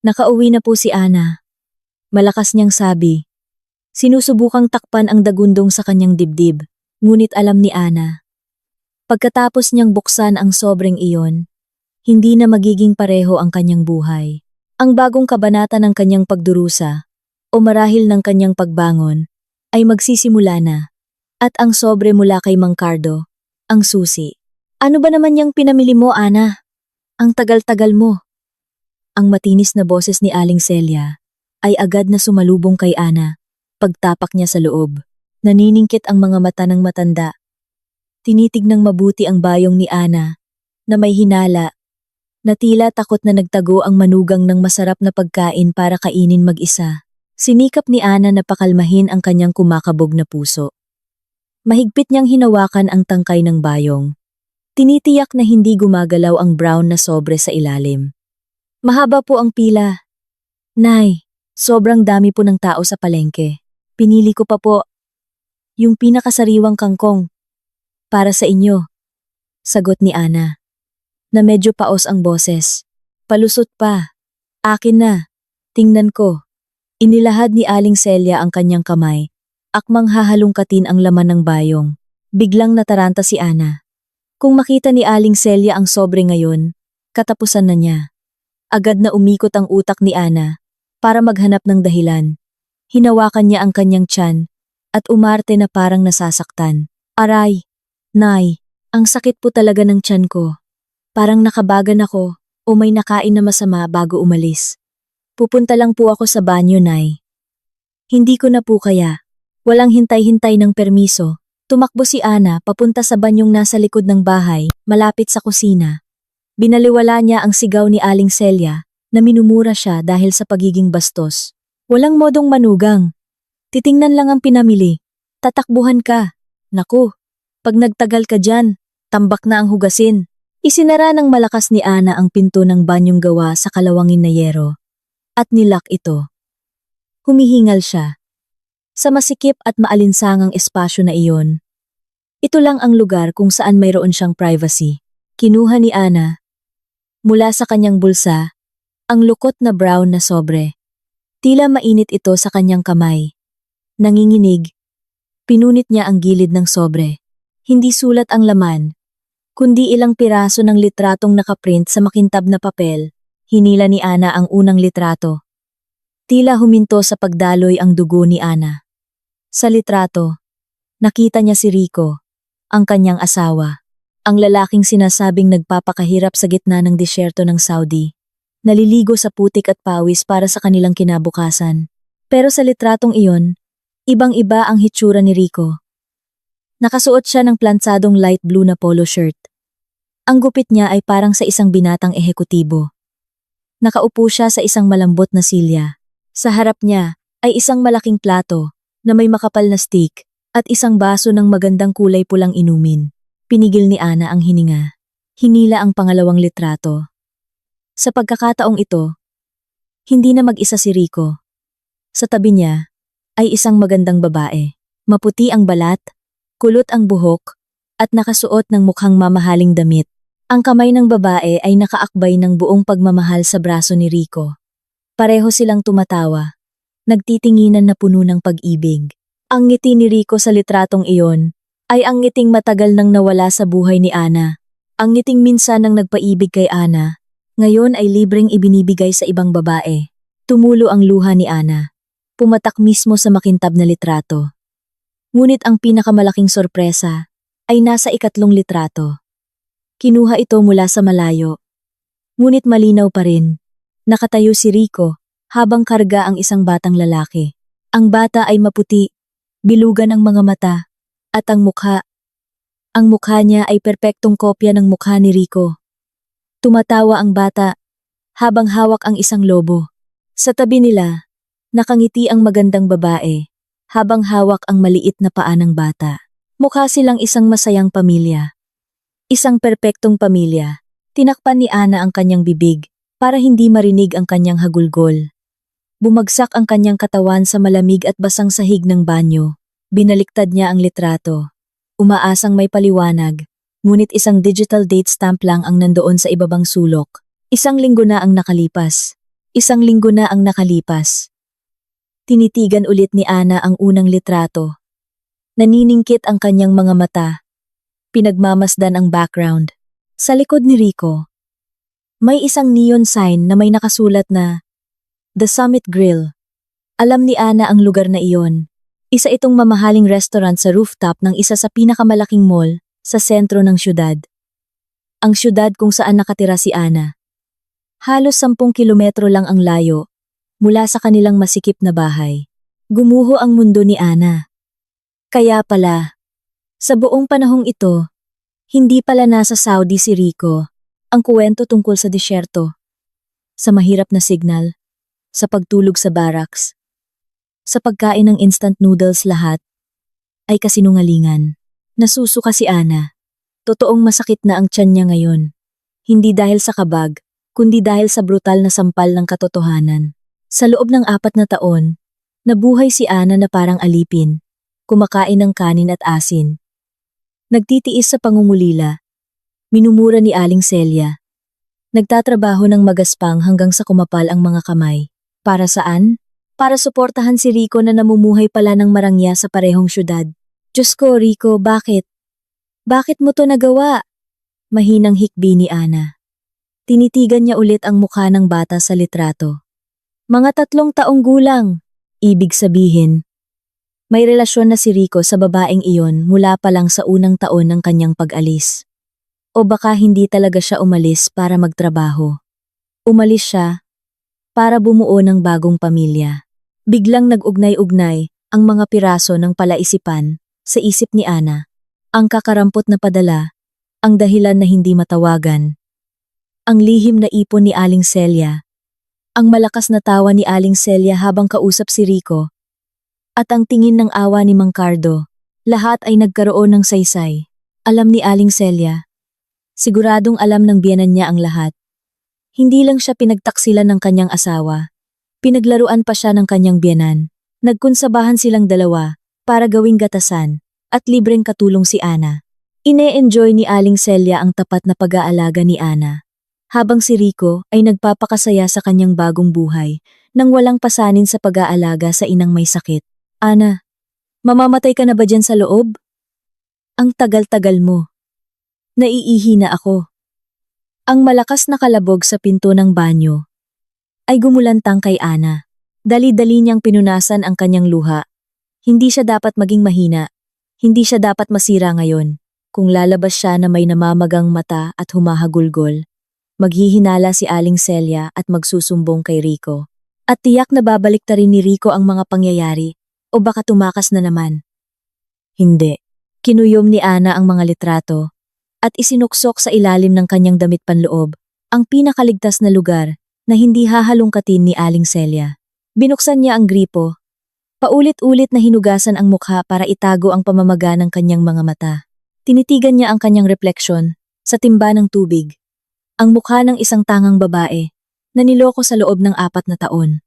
Nakauwi na po si Ana. Malakas niyang sabi. Sinusubukang takpan ang dagundong sa kanyang dibdib, ngunit alam ni Ana. Pagkatapos niyang buksan ang sobrang iyon, hindi na magiging pareho ang kanyang buhay. Ang bagong kabanata ng kanyang pagdurusa, o marahil ng kanyang pagbangon, ay magsisimula na. At ang sobre mula kay Mang Cardo, ang susi. Ano ba naman yung pinamili mo, Ana? Ang tagal-tagal mo. Ang matinis na boses ni Aling Celia ay agad na sumalubong kay Ana. Pagtapak niya sa loob, naniningkit ang mga mata ng matanda. Tinitignang mabuti ang bayong ni Ana, na may hinala, na tila takot na nagtago ang manugang ng masarap na pagkain para kainin mag-isa. Sinikap ni Ana na pakalmahin ang kanyang kumakabog na puso. Mahigpit niyang hinawakan ang tangkay ng bayong. Tinitiyak na hindi gumagalaw ang brown na sobre sa ilalim. Mahaba po ang pila. Nay, sobrang dami po ng tao sa palengke. Pinili ko pa po yung pinakasariwang kangkong para sa inyo. Sagot ni Ana, na medyo paos ang boses. Palusot pa. Akin na. Tingnan ko. Inilahad ni Aling Celia ang kanyang kamay. Akmang hahalungkatin ang laman ng bayong. Biglang nataranta si Ana. Kung makita ni Aling Celia ang sobre ngayon, katapusan na niya. Agad na umikot ang utak ni Ana para maghanap ng dahilan. Hinawakan niya ang kanyang tiyan at umarte na parang nasasaktan. Aray, Nay, ang sakit po talaga ng tiyan ko. Parang nakabagan ako o may nakain na masama bago umalis. Pupunta lang po ako sa banyo, Nay. Hindi ko na po kaya. Walang hintay-hintay ng permiso. Tumakbo si Ana papunta sa banyong nasa likod ng bahay, malapit sa kusina. Binaliwala niya ang sigaw ni Aling Celia na minumura siya dahil sa pagiging bastos. Walang modong manugang. Titingnan lang ang pinamili. Tatakbuhan ka. Naku, pag nagtagal ka dyan, tambak na ang hugasin. Isinara ng malakas ni Ana ang pinto ng banyong gawa sa kalawangin na yero. At nilak ito. Humihingal siya. Sa masikip at maalinsangang espasyo na iyon, ito lang ang lugar kung saan mayroon siyang privacy. Kinuha ni Ana, mula sa kanyang bulsa, ang lukot na brown na sobre. Tila mainit ito sa kanyang kamay. Nanginginig. Pinunit niya ang gilid ng sobre. Hindi sulat ang laman, kundi ilang piraso ng litratong nakaprint sa makintab na papel. Hinila ni Ana ang unang litrato. Tila huminto sa pagdaloy ang dugo ni Ana. Sa litrato, nakita niya si Rico, ang kanyang asawa. Ang lalaking sinasabing nagpapakahirap sa gitna ng disyerto ng Saudi. Naliligo sa putik at pawis para sa kanilang kinabukasan. Pero sa litratong iyon, ibang-iba ang hitsura ni Rico. Nakasuot siya ng plansadong light blue na polo shirt. Ang gupit niya ay parang sa isang binatang ehekutibo. Nakaupo siya sa isang malambot na silya. Sa harap niya ay isang malaking plato na may makapal na stick at isang baso ng magandang kulay pulang inumin. Pinigil ni Ana ang hininga. Hinila ang pangalawang litrato. Sa pagkakataong ito, hindi na mag-isa si Rico. Sa tabi niya ay isang magandang babae. Maputi ang balat, kulot ang buhok, at nakasuot ng mukhang mamahaling damit. Ang kamay ng babae ay nakaakbay ng buong pagmamahal sa braso ni Rico. Pareho silang tumatawa, nagtitinginan na puno ng pag-ibig. Ang ngiti ni Rico sa litratong iyon ay ang ngiting matagal nang nawala sa buhay ni Ana. Ang ngiting minsan nang nagpaibig kay Ana, ngayon ay libreng ibinibigay sa ibang babae. Tumulo ang luha ni Ana. Pumatak mismo sa makintab na litrato. Ngunit ang pinakamalaking sorpresa ay nasa ikatlong litrato. Kinuha ito mula sa malayo. Ngunit malinaw pa rin. Nakatayo si Rico habang karga ang isang batang lalaki. Ang bata ay maputi, bilugan ang mga mata, at ang mukha. Ang mukha niya ay perpektong kopya ng mukha ni Rico. Tumatawa ang bata habang hawak ang isang lobo. Sa tabi nila, nakangiti ang magandang babae habang hawak ang maliit na paa ng bata. Mukha silang isang masayang pamilya. Isang perpektong pamilya Tinakpan ni Ana ang kanyang bibig para hindi marinig ang kanyang hagulgol. Bumagsak ang kanyang katawan sa malamig at basang sahig ng banyo. Binaliktad niya ang litrato. Umaasang may paliwanag, ngunit isang digital date stamp lang ang nandoon sa ibabang sulok. 1 linggo na ang nakalipas. 1 linggo na ang nakalipas. Tinitigan ulit ni Ana ang unang litrato. Naniningkit ang kanyang mga mata. Pinagmamasdan ang background. Sa likod ni Rico, may isang neon sign na may nakasulat na The Summit Grill. Alam ni Ana ang lugar na iyon. Isa itong mamahaling restaurant sa rooftop ng isa sa pinakamalaking mall sa sentro ng syudad. Ang syudad kung saan nakatira si Ana. Halos 10 kilometro lang ang layo mula sa kanilang masikip na bahay. Gumuho ang mundo ni Ana. Kaya pala, sa buong panahong ito, hindi pala nasa Saudi si Rico. Ang kuwento tungkol sa disyerto, sa mahirap na signal, sa pagtulog sa barracks, sa pagkain ng instant noodles lahat, ay kasinungalingan. Nasusuka si Ana. Totoong masakit na ang tiyan niya ngayon. Hindi dahil sa kabag, kundi dahil sa brutal na sampal ng katotohanan. Sa loob ng 4 na taon, nabuhay si Ana na parang alipin, kumakain ng kanin at asin. Nagtitiis sa pangungulila. Minumura ni Aling Celia. Nagtatrabaho ng magaspang hanggang sa kumapal ang mga kamay. Para saan? Para suportahan si Rico na namumuhay pala ng marangya sa parehong syudad. Diyos ko, Rico, bakit? Bakit mo to nagawa? Mahinang hikbi ni Ana. Tinitigan niya ulit ang mukha ng bata sa litrato. Mga 3 taong gulang. Ibig sabihin, may relasyon na si Rico sa babaeng iyon mula pa lang sa unang taon ng kanyang pag-alis. O baka hindi talaga siya umalis para magtrabaho. Umalis siya para bumuo ng bagong pamilya. Biglang nag-ugnay-ugnay ang mga piraso ng palaisipan sa isip ni Ana. Ang kakarampot na padala, ang dahilan na hindi matawagan. Ang lihim na ipon ni Aling Celia. Ang malakas na tawa ni Aling Celia habang kausap si Rico. At ang tingin ng awa ni Mang Cardo. Lahat ay nagkaroon ng saysay. Alam ni Aling Celia. Siguradong alam ng biyenan niya ang lahat. Hindi lang siya pinagtaksilan ng kanyang asawa. Pinaglaruan pa siya ng kanyang biyenan. Nagkunsabahan silang dalawa para gawing gatasan at libreng katulong si Ana. Ine-enjoy ni Aling Celia ang tapat na pag-aalaga ni Ana. Habang si Rico ay nagpapakasaya sa kanyang bagong buhay nang walang pasanin sa pag-aalaga sa inang may sakit. Ana, mamamatay ka na ba dyan sa loob? Ang tagal-tagal mo. Naiihi na ako. Ang malakas na kalabog sa pinto ng banyo ay gumulantang kay Ana. Dali-dali niyang pinunasan ang kanyang luha. Hindi siya dapat maging mahina. Hindi siya dapat masira ngayon. Kung lalabas siya na may namamagang mata at humahagulgol, maghihinala si Aling Celia at magsusumbong kay Rico. At tiyak na babalik ta rin ni Rico ang mga pangyayari o baka tumakas na naman. Hindi. Kinuyom ni Ana ang mga litrato at isinuksok sa ilalim ng kanyang damit panloob, ang pinakaligtas na lugar na hindi hahalungkatin ni Aling Celia. Binuksan niya ang gripo. Paulit-ulit na hinugasan ang mukha para itago ang pamamaga ng kanyang mga mata. Tinitigan niya ang kanyang refleksyon sa timba ng tubig. Ang mukha ng isang tangang babae na niloko sa loob ng 4 na taon.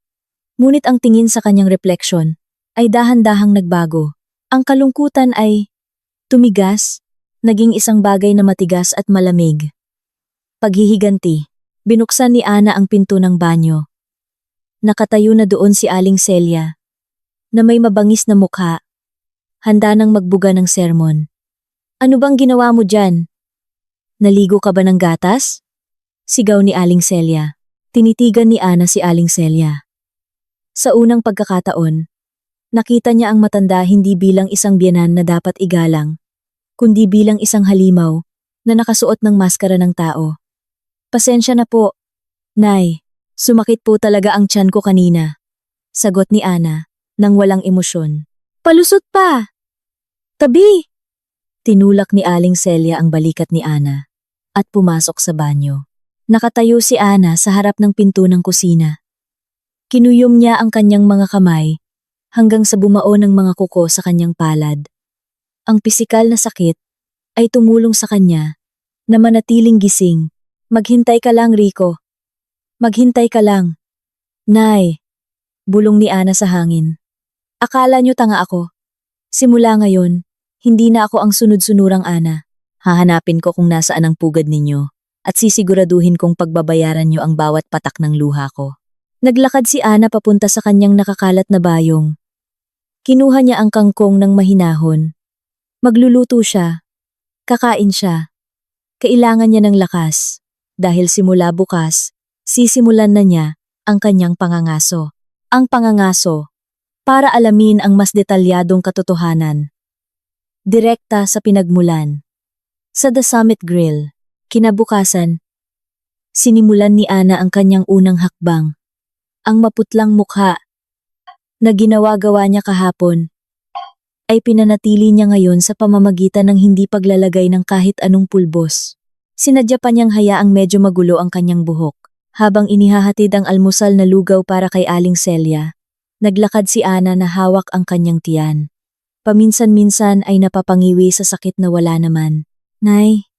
Ngunit ang tingin sa kanyang refleksyon ay dahan-dahang nagbago. Ang kalungkutan ay tumigas, naging isang bagay na matigas at malamig. Paghihiganti, binuksan ni Ana ang pinto ng banyo. Nakatayo na doon si Aling Celia, na may mabangis na mukha, handa nang magbuga ng sermon. Ano bang ginawa mo dyan? Naligo ka ba ng gatas? Sigaw ni Aling Celia. Tinitigan ni Ana si Aling Celia. Sa unang pagkakataon, nakita niya ang matanda hindi bilang isang biyenan na dapat igalang, kundi bilang isang halimaw na nakasuot ng maskara ng tao. Pasensya na po, Nay. Sumakit po talaga ang tiyan ko kanina. Sagot ni Ana nang walang emosyon. Palusot pa! Tabi! Tinulak ni Aling Celia ang balikat ni Ana at pumasok sa banyo. Nakatayo si Ana sa harap ng pinto ng kusina. Kinuyom niya ang kanyang mga kamay hanggang sa bumao ng mga kuko sa kanyang palad. Ang pisikal na sakit ay tumulong sa kanya na manatiling gising Maghintay ka lang, Rico. Maghintay ka lang. Nay, bulong ni Ana sa hangin. Akala niyo tanga ako. Simula ngayon, hindi na ako ang sunod-sunurang Ana. Hahanapin ko kung nasaan ang pugad ninyo at sisiguraduhin kong pagbabayaran niyo ang bawat patak ng luha ko. Naglakad si Ana papunta sa kanyang nakakalat na bayong. Kinuha niya ang kangkong ng mahinahon. Magluluto siya. Kakain siya. Kailangan niya ng lakas. Dahil simula bukas, sisimulan na niya ang kanyang pangangaso. Ang pangangaso, para alamin ang mas detalyadong katotohanan. Direkta sa pinagmulan. Sa The Summit Grill, kinabukasan, sinimulan ni Ana ang kanyang unang hakbang. Ang maputlang mukha na ginawa-gawa niya kahapon ay pinanatili niya ngayon sa pamamagitan ng hindi paglalagay ng kahit anong pulbos. Sinadya pa niyang hayaang medyo magulo ang kanyang buhok. Habang inihahatid ang almusal na lugaw para kay Aling Celia, naglakad si Ana na hawak ang kanyang tiyan. Paminsan-minsan ay napapangiwi sa sakit na wala naman. Nay,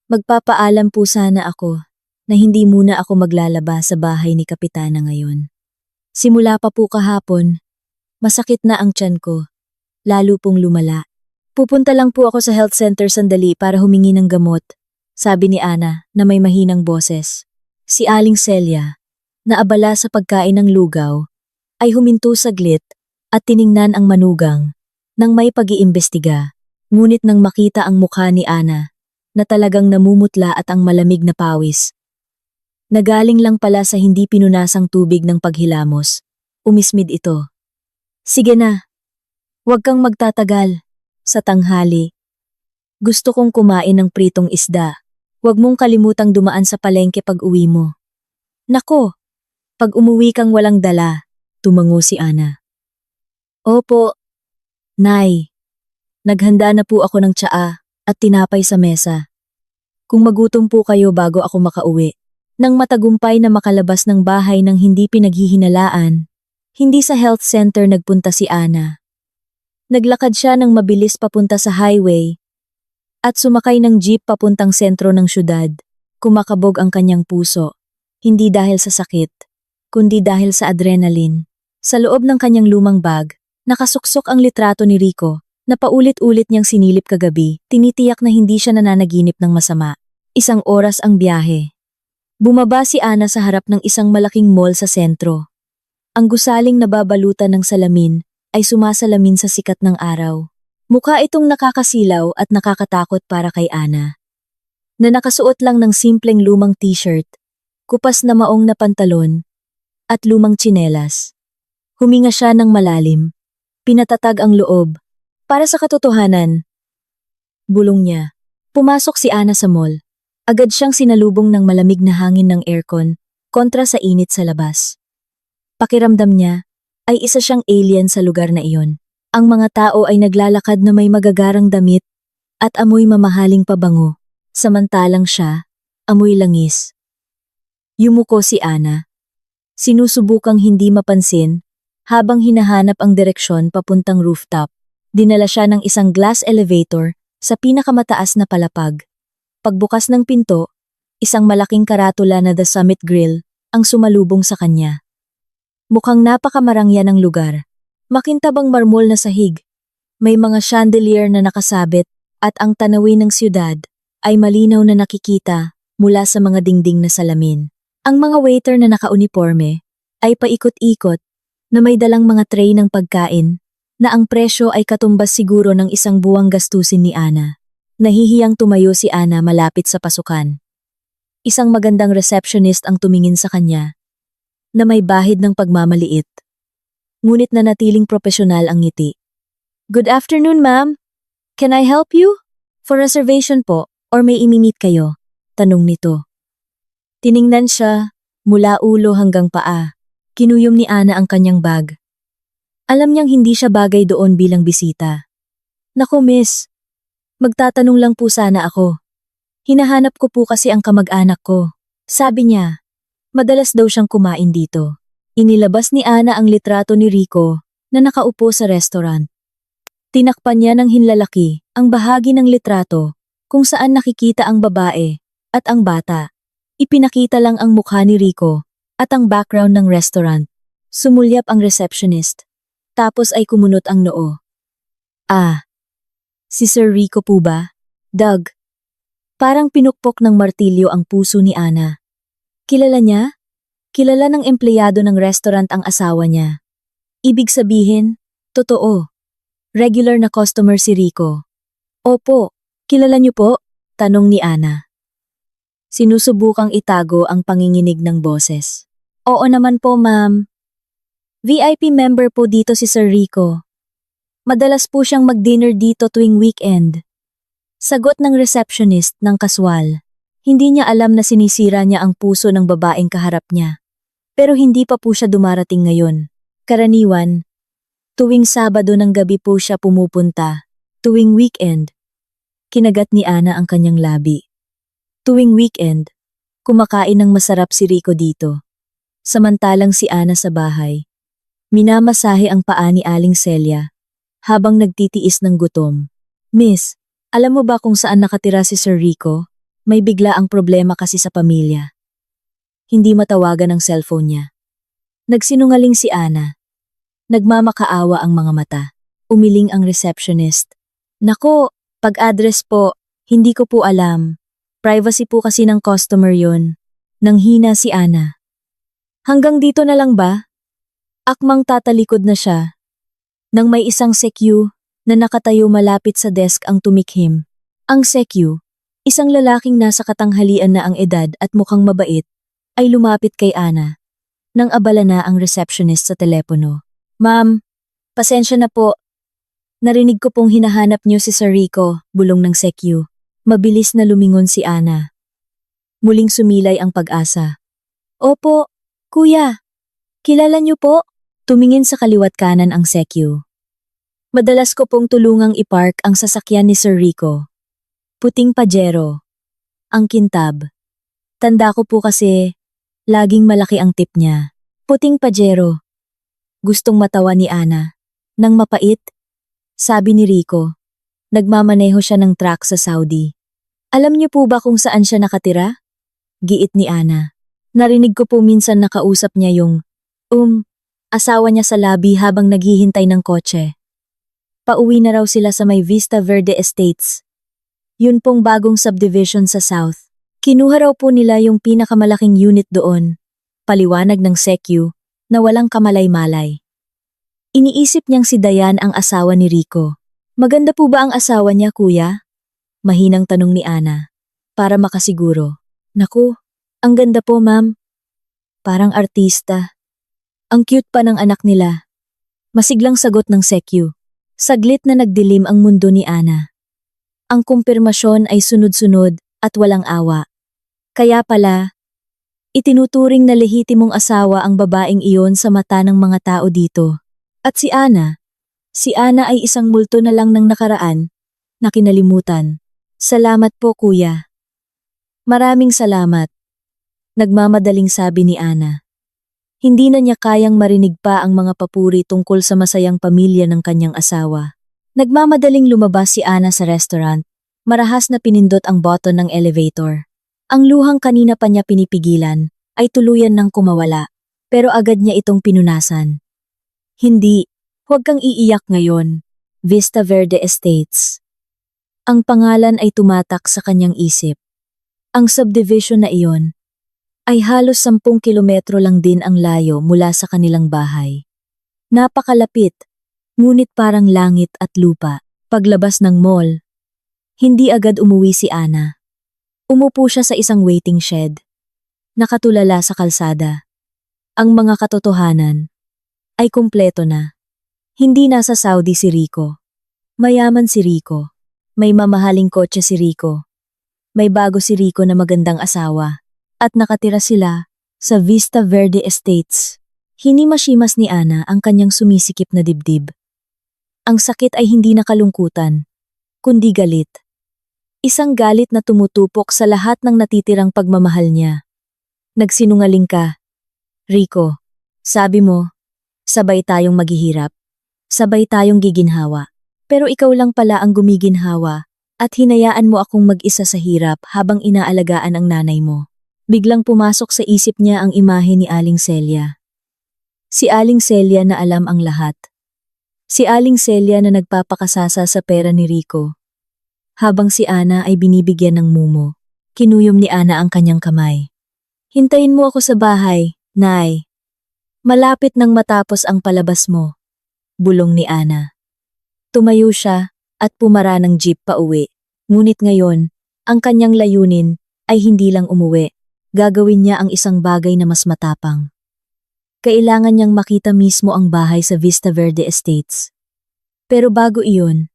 magpapaalam po sana ako na hindi muna ako maglalaba sa bahay ni Kapitana ngayon. Simula pa po kahapon, masakit na ang tiyan ko, lalo pong lumala. Pupunta lang po ako sa health center sandali para humingi ng gamot, sabi ni Ana na may mahinang boses. Si Aling Celia, na abala sa pagkain ng lugaw, ay huminto saglit at tiningnan ang manugang nang may pag-iimbestiga. Ngunit nang makita ang mukha ni Ana, na talagang namumutla at ang malamig na pawis, nagaling lang pala sa hindi pinunasang tubig ng paghilamos, umismid ito. Sige na, huwag kang magtatagal. Sa tanghali, gusto kong kumain ng pritong isda. Huwag mong kalimutang dumaan sa palengke pag uwi mo. Nako, pag umuwi kang walang dala, tumango si Ana. Opo, Nay. Naghanda na po ako ng tsaa at tinapay sa mesa. Kung magutom po kayo bago ako makauwi. Nang matagumpay na makalabas ng bahay ng hindi pinaghihinalaan, hindi sa health center nagpunta si Ana. Naglakad siya ng mabilis papunta sa highway at sumakay ng jeep papuntang sentro ng syudad. Kumakabog ang kanyang puso, hindi dahil sa sakit, kundi dahil sa adrenaline. Sa loob ng kanyang lumang bag, nakasuksok ang litrato ni Rico na paulit-ulit niyang sinilip kagabi, tinitiyak na hindi siya nananaginip ng masama. 1 oras ang biyahe. Bumaba si Ana sa harap ng isang malaking mall sa sentro. Ang gusaling nababalutan ng salamin ay sumasalamin sa sikat ng araw. Mukha itong nakakasilaw at nakakatakot para kay Ana, na nakasuot lang ng simpleng lumang t-shirt, kupas na maong na pantalon, at lumang tsinelas. Huminga siya ng malalim, pinatatag ang loob. Para sa katotohanan, bulong niya. Pumasok si Ana sa mall. Agad siyang sinalubong ng malamig na hangin ng aircon kontra sa init sa labas. Pakiramdam niya ay isa siyang alien sa lugar na iyon. Ang mga tao ay naglalakad na may magagarang damit at amoy mamahaling pabango, samantalang siya, amoy langis. Yumuko si Ana. Sinusubukang hindi mapansin habang hinahanap ang direksyon papuntang rooftop. Dinala siya ng isang glass elevator sa pinakamataas na palapag. Pagbukas ng pinto, isang malaking karatula na The Summit Grill ang sumalubong sa kanya. Mukhang napakamarangya ng lugar. Makintabang marmol na sahig. May mga chandelier na nakasabit at ang tanawin ng siyudad ay malinaw na nakikita mula sa mga dingding na salamin. Ang mga waiter na nakauniporme ay paikot-ikot na may dalang mga tray ng pagkain na ang presyo ay katumbas siguro ng 1 buwang gastusin ni Ana. Nahihiyang tumayo si Ana malapit sa pasukan. Isang magandang receptionist ang tumingin sa kanya na may bahid ng pagmamaliit. Ngunit nanatiling propesyonal ang ngiti. Good afternoon, ma'am. Can I help you? For reservation po, or may imi-meet kayo? Tanong nito. Tiningnan siya, mula ulo hanggang paa. Kinuyom ni Ana ang kanyang bag. Alam niyang hindi siya bagay doon bilang bisita. Naku, miss. Magtatanong lang po sana ako. Hinahanap ko po kasi ang kamag-anak ko. Sabi niya, madalas daw siyang kumain dito. Inilabas ni Ana ang litrato ni Rico na nakaupo sa restaurant. Tinakpan niya ng hinlalaki ang bahagi ng litrato kung saan nakikita ang babae at ang bata. Ipinakita lang ang mukha ni Rico at ang background ng restaurant. Sumulyap ang receptionist. Tapos ay kumunot ang noo. Ah, si Sir Rico po ba? Doug. Parang pinukpok ng martilyo ang puso ni Ana. Kilala niya? Kilala ng empleyado ng restaurant ang asawa niya. Ibig sabihin, totoo. Regular na customer si Rico. Opo, kilala niyo po? Tanong ni Ana. Sinusubukang itago ang panginginig ng boses. Oo naman po, ma'am. VIP member po dito si Sir Rico. Madalas po siyang mag-dinner dito tuwing weekend. Sagot ng receptionist ng kaswal. Hindi niya alam na sinisira niya ang puso ng babaeng kaharap niya. Pero hindi pa po siya dumarating ngayon. Karaniwan, tuwing Sabado ng gabi po siya pumupunta. Tuwing weekend, kinagat ni Ana ang kanyang labi. Tuwing weekend, kumakain ng masarap si Rico dito. Samantalang si Ana sa bahay, minamasahe ang paa ni Aling Celia habang nagtitiis ng gutom. Miss, alam mo ba kung saan nakatira si Sir Rico? May bigla ang problema kasi sa pamilya. Hindi matawagan ang cellphone niya. Nagsinungaling si Ana. Nagmamakaawa ang mga mata. Umiling ang receptionist. Nako, pag-address po, hindi ko po alam. Privacy po kasi ng customer yon. Nanghina si Ana. Hanggang dito na lang ba? Akmang tatalikod na siya. Nang may isang sekyu na nakatayo malapit sa desk ang tumikhim. Ang sekyu, isang lalaking nasa katanghalian na ang edad at mukhang mabait, ay lumapit kay Ana. Nang abala na ang receptionist sa telepono. Ma'am, pasensya na po. Narinig ko pong hinahanap niyo si Sir Rico, bulong ng sekyu. Mabilis na lumingon si Ana. Muling sumilay ang pag-asa. Opo, kuya. Kilala niyo po? Tumingin sa kaliwat kanan ang sekyu. Madalas ko pong tulungang ipark ang sasakyan ni Sir Rico. Puting Pajero. Ang kintab. Tanda ko po kasi, laging malaki ang tip niya. Puting Pajero. Gustong matawa ni Ana. Nang mapait, sabi ni Rico. Nagmamaneho siya ng truck sa Saudi. Alam niyo po ba kung saan siya nakatira? Giit ni Ana. Narinig ko po minsan nakausap niya yung, asawa niya sa labi habang naghihintay ng kotse. Pauwi na raw sila sa may Vista Verde Estates. Yun pong bagong subdivision sa South. Kinuha raw po nila yung pinakamalaking unit doon. Paliwanag ng sekyu na walang kamalay-malay. Iniisip niyang si Dayan ang asawa ni Rico. Maganda po ba ang asawa niya, kuya? Mahinang tanong ni Ana. Para makasiguro. Naku, ang ganda po, ma'am. Parang artista. Ang cute pa ng anak nila. Masiglang sagot ng sekyu. Saglit na nagdilim ang mundo ni Ana. Ang kumpirmasyon ay sunod-sunod at walang awa. Kaya pala, itinuturing na lehitimong asawa ang babaeng iyon sa mata ng mga tao dito. At si Ana ay isang multo na lang ng nakaraan na kinalimutan. Salamat po, kuya. Maraming salamat. Nagmamadaling sabi ni Ana. Hindi na niya kayang marinig pa ang mga papuri tungkol sa masayang pamilya ng kanyang asawa. Nagmamadaling lumabas si Ana sa restaurant. Marahas na pinindot ang button ng elevator. Ang luhang kanina pa niya pinipigilan ay tuluyan ng kumawala, pero agad niya itong pinunasan. Hindi, huwag kang iiyak ngayon. Vista Verde Estates. Ang pangalan ay tumatak sa kanyang isip. Ang subdivision na iyon ay halos 10 kilometro lang din ang layo mula sa kanilang bahay. Napakalapit, ngunit parang langit at lupa. Paglabas ng mall, hindi agad umuwi si Ana. Umupo siya sa isang waiting shed. Nakatulala sa kalsada. Ang mga katotohanan ay kumpleto na. Hindi nasa Saudi si Rico. Mayaman si Rico. May mamahaling kotse si Rico. May bago si Rico na magandang asawa. At nakatira sila sa Vista Verde Estates. Hinimasimas ni Ana ang kanyang sumisikip na dibdib. Ang sakit ay hindi nakalungkutan, kundi galit. Isang galit na tumutupok sa lahat ng natitirang pagmamahal niya. Nagsinungaling ka, Rico. Sabi mo, sabay tayong maghihirap. Sabay tayong giginhawa. Pero ikaw lang pala ang gumiginhawa at hinayaan mo akong mag-isa sa hirap habang inaalagaan ang nanay mo. Biglang pumasok sa isip niya ang imahe ni Aling Celia. Si Aling Celia na alam ang lahat. Si Aling Celia na nagpapakasasa sa pera ni Rico. Habang si Ana ay binibigyan ng mumo, kinuyom ni Ana ang kanyang kamay. Hintayin mo ako sa bahay, Nay. Malapit nang matapos ang palabas mo, bulong ni Ana. Tumayo siya at pumara ng jeep pa uwi. Ngunit ngayon, ang kanyang layunin ay hindi lang umuwi. Gagawin niya ang isang bagay na mas matapang. Kailangan niyang makita mismo ang bahay sa Vista Verde Estates. Pero bago iyon,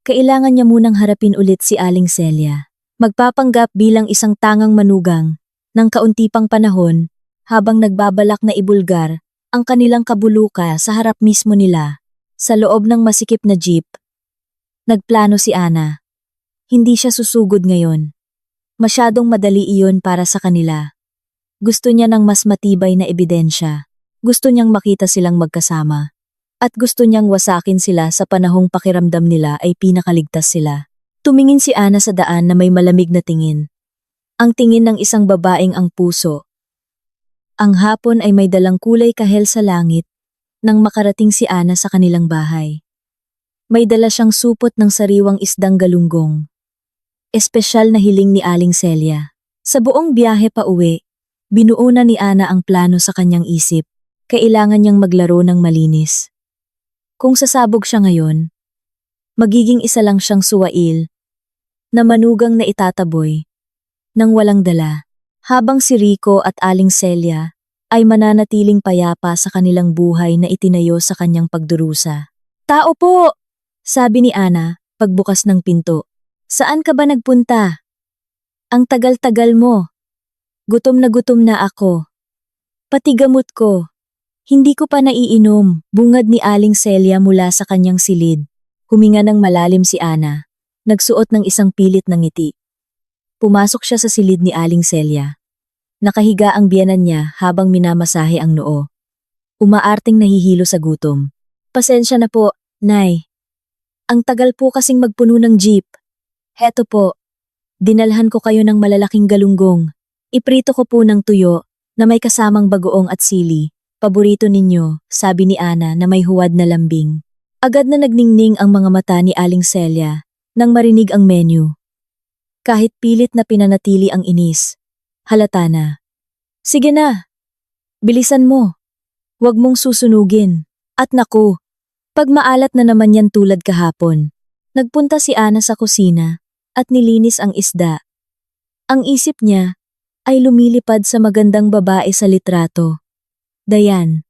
kailangan niya munang harapin ulit si Aling Celia. Magpapanggap bilang isang tangang manugang ng kaunti pang panahon habang nagbabalak na ibulgar ang kanilang kabuluka sa harap mismo nila. Sa loob ng masikip na jeep, nagplano si Ana. Hindi siya susugod ngayon. Masyadong madali iyon para sa kanila. Gusto niya ng mas matibay na ebidensya. Gusto niyang makita silang magkasama. At gusto niyang wasakin sila sa panahong pakiramdam nila ay pinakaligtas sila. Tumingin si Ana sa daan na may malamig na tingin. Ang tingin ng isang babaeng ang puso. Ang hapon ay may dalang kulay kahel sa langit nang makarating si Ana sa kanilang bahay. May dala siyang supot ng sariwang isdang galunggong. Espesyal na hiling ni Aling Celia. Sa buong biyahe pa uwi, binuo na ni Ana ang plano sa kanyang isip. Kailangan niyang maglaro ng malinis. Kung sasabog siya ngayon, magiging isa lang siyang suwail na manugang na itataboy nang walang dala. Habang si Rico at Aling Celia ay mananatiling payapa sa kanilang buhay na itinayo sa kanyang pagdurusa. Tao po! Sabi ni Ana, pagbukas ng pinto. Saan ka ba nagpunta? Ang tagal-tagal mo. Gutom na ako. Pati gamot ko. Hindi ko pa naiinom, bungad ni Aling Celia mula sa kanyang silid. Huminga ng malalim si Ana. Nagsuot ng isang pilit na ngiti. Pumasok siya sa silid ni Aling Celia. Nakahiga ang biyenan niya habang minamasahe ang noo. Umaarting nahihilo sa gutom. Pasensya na po, Nay. Ang tagal po kasing magpuno ng jeep. Heto po, dinalhan ko kayo ng malalaking galunggong. Iprito ko po ng tuyo na may kasamang bagoong at sili. Paborito ninyo, sabi ni Ana na may huwad na lambing. Agad na nagningning ang mga mata ni Aling Celia nang marinig ang menu. Kahit pilit na pinanatili ang inis, halata na. Sige na, bilisan mo. Huwag mong susunugin. At naku, pag maalat na naman yan tulad kahapon. Nagpunta si Ana sa kusina at nilinis ang isda. Ang isip niya ay lumilipad sa magandang babae sa litrato. Dayan.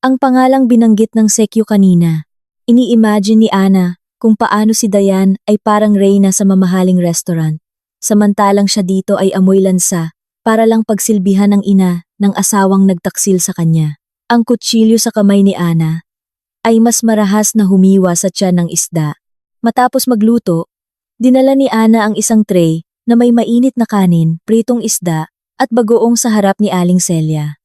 Ang pangalang binanggit ng Sekyo kanina. Ini-imagine ni Ana kung paano si Dayan ay parang reyna sa mamahaling restaurant. Samantalang siya dito ay amoy lansa para lang pagsilbihan ng ina ng asawang nagtaksil sa kanya. Ang kutsilyo sa kamay ni Ana ay mas marahas na humiwa sa tiyan ng isda. Matapos magluto, dinala ni Ana ang isang tray na may mainit na kanin, pritong isda at bagoong sa harap ni Aling Celia.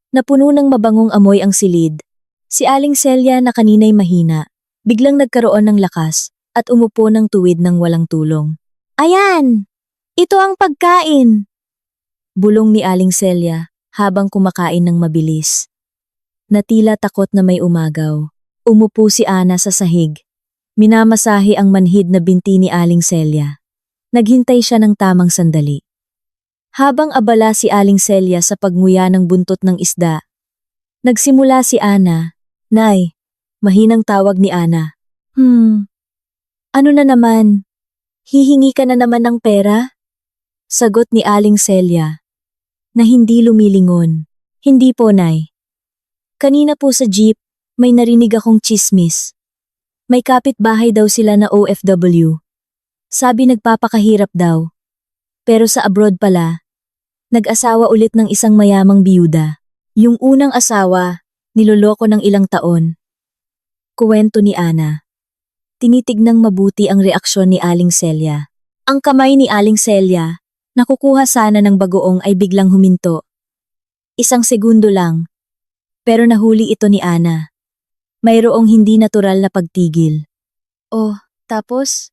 Napuno ng mabangong amoy ang silid. Si Aling Celia na kanina'y mahina, biglang nagkaroon ng lakas at umupo ng tuwid ng walang tulong. Ayan! Ito ang pagkain! Bulong ni Aling Celia habang kumakain ng mabilis. Natila takot na may umagaw. Umupo si Ana sa sahig. Minamasahe ang manhid na binti ni Aling Celia. Naghintay siya ng tamang sandali. Habang abala si Aling Celia sa pagnguya ng buntot ng isda, nagsimula si Ana. Nay, mahinang tawag ni Ana. Ano na naman? Hihingi ka na naman ng pera? Sagot ni Aling Celia, na hindi lumilingon. Hindi po, Nay. Kanina po sa jeep, may narinig akong tsismis. May kapitbahay daw sila na OFW. Sabi nagpapakahirap daw. Pero sa abroad pala, nag-asawa ulit ng isang mayamang biyuda. Yung unang asawa, niloloko ng ilang taon. Kuwento ni Ana. Tinitignang mabuti ang reaksyon ni Aling Celia. Ang kamay ni Aling Celia, nakukuha sana ng bagoong ay biglang huminto. Isang segundo lang. Pero nahuli ito ni Ana. Mayroong hindi natural na pagtigil. Oh, tapos?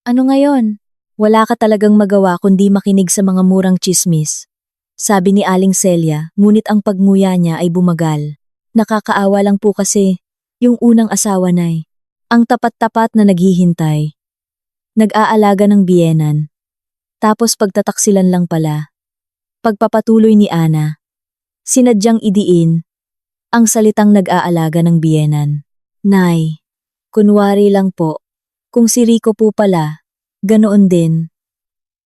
Ano ngayon? Wala ka talagang magawa kundi makinig sa mga murang tsismis. sabi ni Aling Celia, ngunit ang pagmuya niya ay bumagal. Nakakaawa lang po kasi, yung unang asawa nay. Ang tapat-tapat na naghihintay. Nag-aalaga ng biyenan. Tapos pagtataksilan lang pala. Pagpapatuloy ni Ana. Sinadyang idiin ang salitang nag-aalaga ng biyenan. Nay, kunwari lang po. Kung si Rico po pala, ganoon din.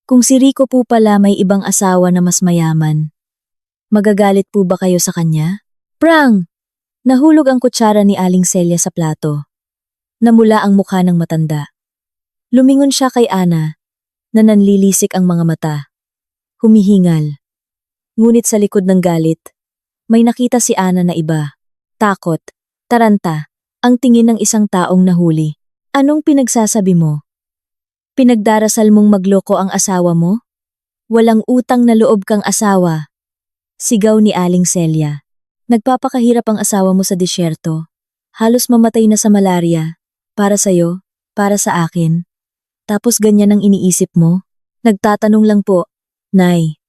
Kung si Rico po pala may ibang asawa na mas mayaman. Magagalit po ba kayo sa kanya? Prang! Nahulog ang kutsara ni Aling Celia sa plato. Namula ang mukha ng matanda. Lumingon siya kay Ana, na nanlilisik ang mga mata. Humihingal. Ngunit sa likod ng galit, may nakita si Ana na iba. Takot, taranta, ang tingin ng isang taong nahuli. Anong pinagsasabi mo? Pinagdarasal mong magloko ang asawa mo? Walang utang na loob kang asawa. Sigaw ni Aling Celia. Nagpapakahirap ang asawa mo sa disyerto. Halos mamatay na sa malaria. Para sa'yo, para sa akin. Tapos ganyan ang iniisip mo? Nagtatanong lang po, Nay.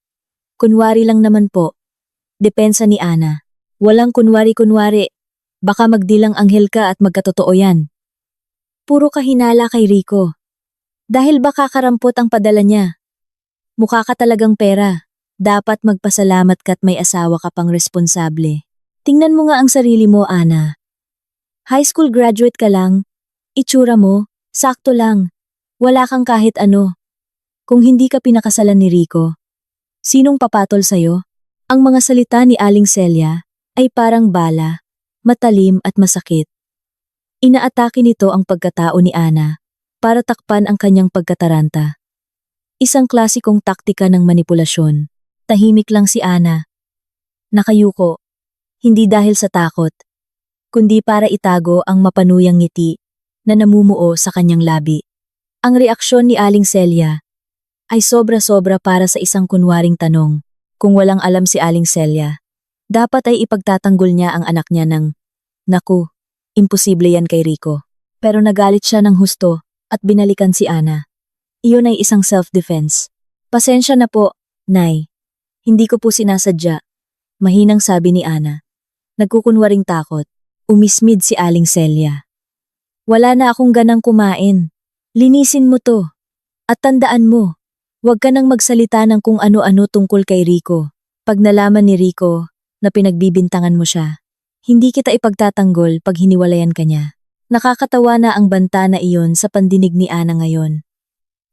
Kunwari lang naman po. Depensa ni Ana. Walang kunwari-kunwari. Baka magdilang anghel ka at magkatotoo yan. Puro kahinala kay Rico. Dahil baka karampot ang padala niya. Mukha ka talagang pera. Dapat magpasalamat ka't may asawa ka pang responsable. Tingnan mo nga ang sarili mo, Ana. High school graduate ka lang. Itsura mo, sakto lang. Wala kang kahit ano. Kung hindi ka pinakasalan ni Rico, sinong papatol sa'yo? Ang mga salita ni Aling Celia ay parang bala, matalim at masakit. Inaatake nito ang pagkatao ni Ana para takpan ang kanyang pagkataranta. Isang klasikong taktika ng manipulasyon. Tahimik lang si Ana. Nakayuko, hindi dahil sa takot, kundi para itago ang mapanuyang ngiti na namumuo sa kanyang labi. Ang reaksyon ni Aling Celia ay sobra-sobra para sa isang kunwaring tanong. Kung walang alam si Aling Celia, dapat ay ipagtatanggol niya ang anak niya ng, "Naku, imposible yan kay Rico." Pero nagalit siya ng husto at binalikan si Ana. Iyon ay isang self-defense. "Pasensya na po, Nay. Hindi ko po sinasadya." Mahinang sabi ni Ana. Nagkukunwaring takot. Umismid si Aling Celia. "Wala na akong ganang kumain. Linisin mo to. At tandaan mo, huwag ka nang magsalita ng kung ano-ano tungkol kay Rico. Pag nalaman ni Rico na pinagbibintangan mo siya, hindi kita ipagtatanggol pag hiniwalayan ka niya." Nakakatawa na ang banta na iyon sa pandinig ni Ana ngayon.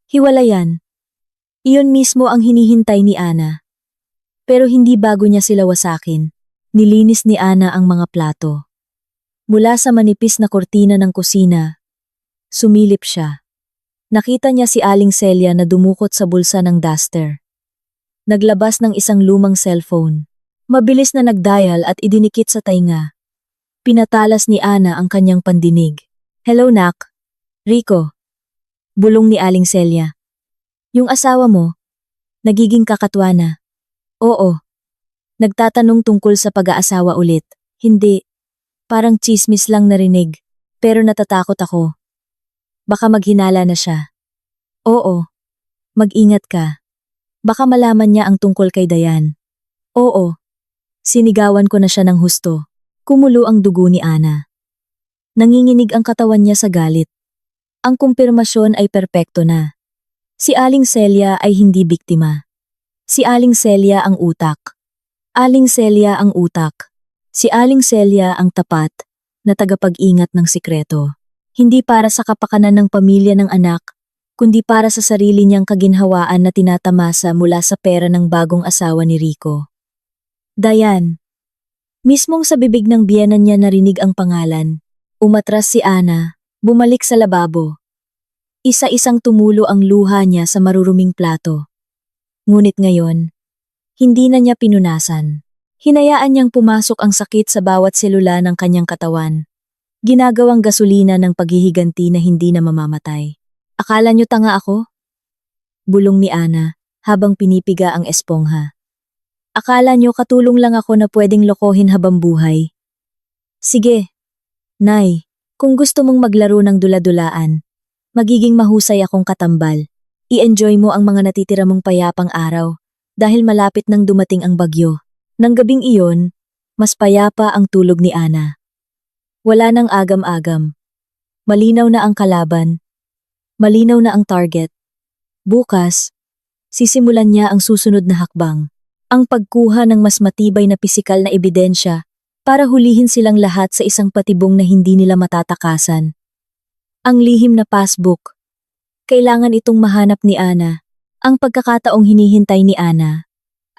Hiwalayan. Iyon mismo ang hinihintay ni Ana. Pero hindi bago niya sila wasakin. Nilinis ni Ana ang mga plato. Mula sa manipis na kortina ng kusina, sumilip siya. Nakita niya si Aling Celia na dumukot sa bulsa ng duster. Naglabas ng isang lumang cellphone. Mabilis na nagdial at idinikit sa tainga. Pinatalas ni Ana ang kanyang pandinig. "Hello, Nak. Rico." Bulong ni Aling Celia. "Yung asawa mo, nagiging kakatwa na." "Oo." Nagtatanong tungkol sa pag-aasawa ulit. "Hindi. Parang tsismis lang narinig. Pero natatakot ako. Baka maghinala na siya." "Oo. Mag-ingat ka. Baka malaman niya ang tungkol kay Dayan." "Oo." Sinigawan ko na siya ng husto. Kumulo ang dugo ni Ana. Nanginginig ang katawan niya sa galit. Ang kumpirmasyon ay perpekto na. Si Aling Celia ay hindi biktima. Si Aling Celia ang utak. Aling Celia ang utak. Si Aling Celia ang tapat na tagapag-ingat ng sikreto. Hindi para sa kapakanan ng pamilya ng anak, kundi para sa sarili niyang kaginhawaan na tinatamasa mula sa pera ng bagong asawa ni Rico. Dayan. Mismong sa bibig ng biyenan niya narinig ang pangalan. Umatras si Ana, bumalik sa lababo. Isa-isang tumulo ang luha niya sa maruruming plato. Ngunit ngayon, hindi na niya pinunasan. Hinayaan niyang pumasok ang sakit sa bawat selula ng kanyang katawan. Ginagawang gasolina ng paghihiganti na hindi na mamamatay. "Akala niyo tanga ako?" Bulong ni Ana habang pinipiga ang espongha. "Akala niyo katulong lang ako na pwedeng lokohin habang buhay?" "Sige, Nay, kung gusto mong maglaro ng dula-dulaan, magiging mahusay akong katambal. I-enjoy mo ang mga natitira mong payapang araw. dahil malapit nang dumating ang bagyo. Nang gabing iyon, mas payapa ang tulog ni Ana. Wala nang agam-agam. Malinaw na ang kalaban. Malinaw na ang target. Bukas, sisimulan niya ang susunod na hakbang. Ang pagkuha ng mas matibay na pisikal na ebidensya para hulihin silang lahat sa isang patibong na hindi nila matatakasan. Ang lihim na passbook. Kailangan itong mahanap ni Ana. Ang pagkakataong hinihintay ni Ana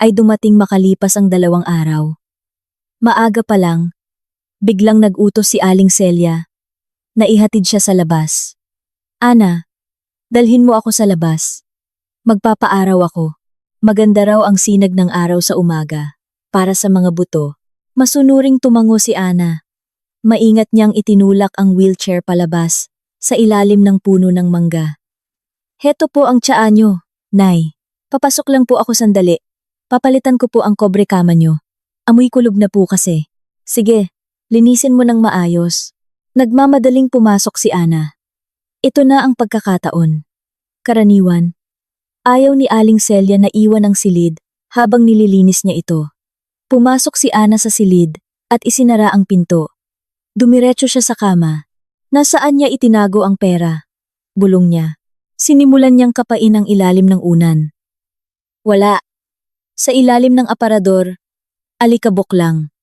ay dumating makalipas ang 2 araw. Maaga pa lang, biglang nag-utos si Aling Celia na ihatid siya sa labas. Ana, dalhin mo ako sa labas. Magpapaaraw ako. Maganda raw ang sinag ng araw sa umaga. Para sa mga buto, masunuring tumango si Ana. Maingat niyang itinulak ang wheelchair palabas sa ilalim ng puno ng mangga. Heto po ang tsaa nyo, Nay. Papasok lang po ako sandali. Papalitan ko po ang kobre kama nyo. Amoy kulob na po kasi. Sige, linisin mo ng maayos. Nagmamadaling pumasok si Ana. Ito na ang pagkakataon. Karaniwan, ayaw ni Aling Celia na iwan ang silid habang nililinis niya ito. Pumasok si Ana sa silid at isinara ang pinto. Dumiretso siya sa kama. Nasaan niya itinago ang pera? Bulong niya. Sinimulan niyang kapain ang ilalim ng unan. Wala. Sa ilalim ng aparador, alikabok lang.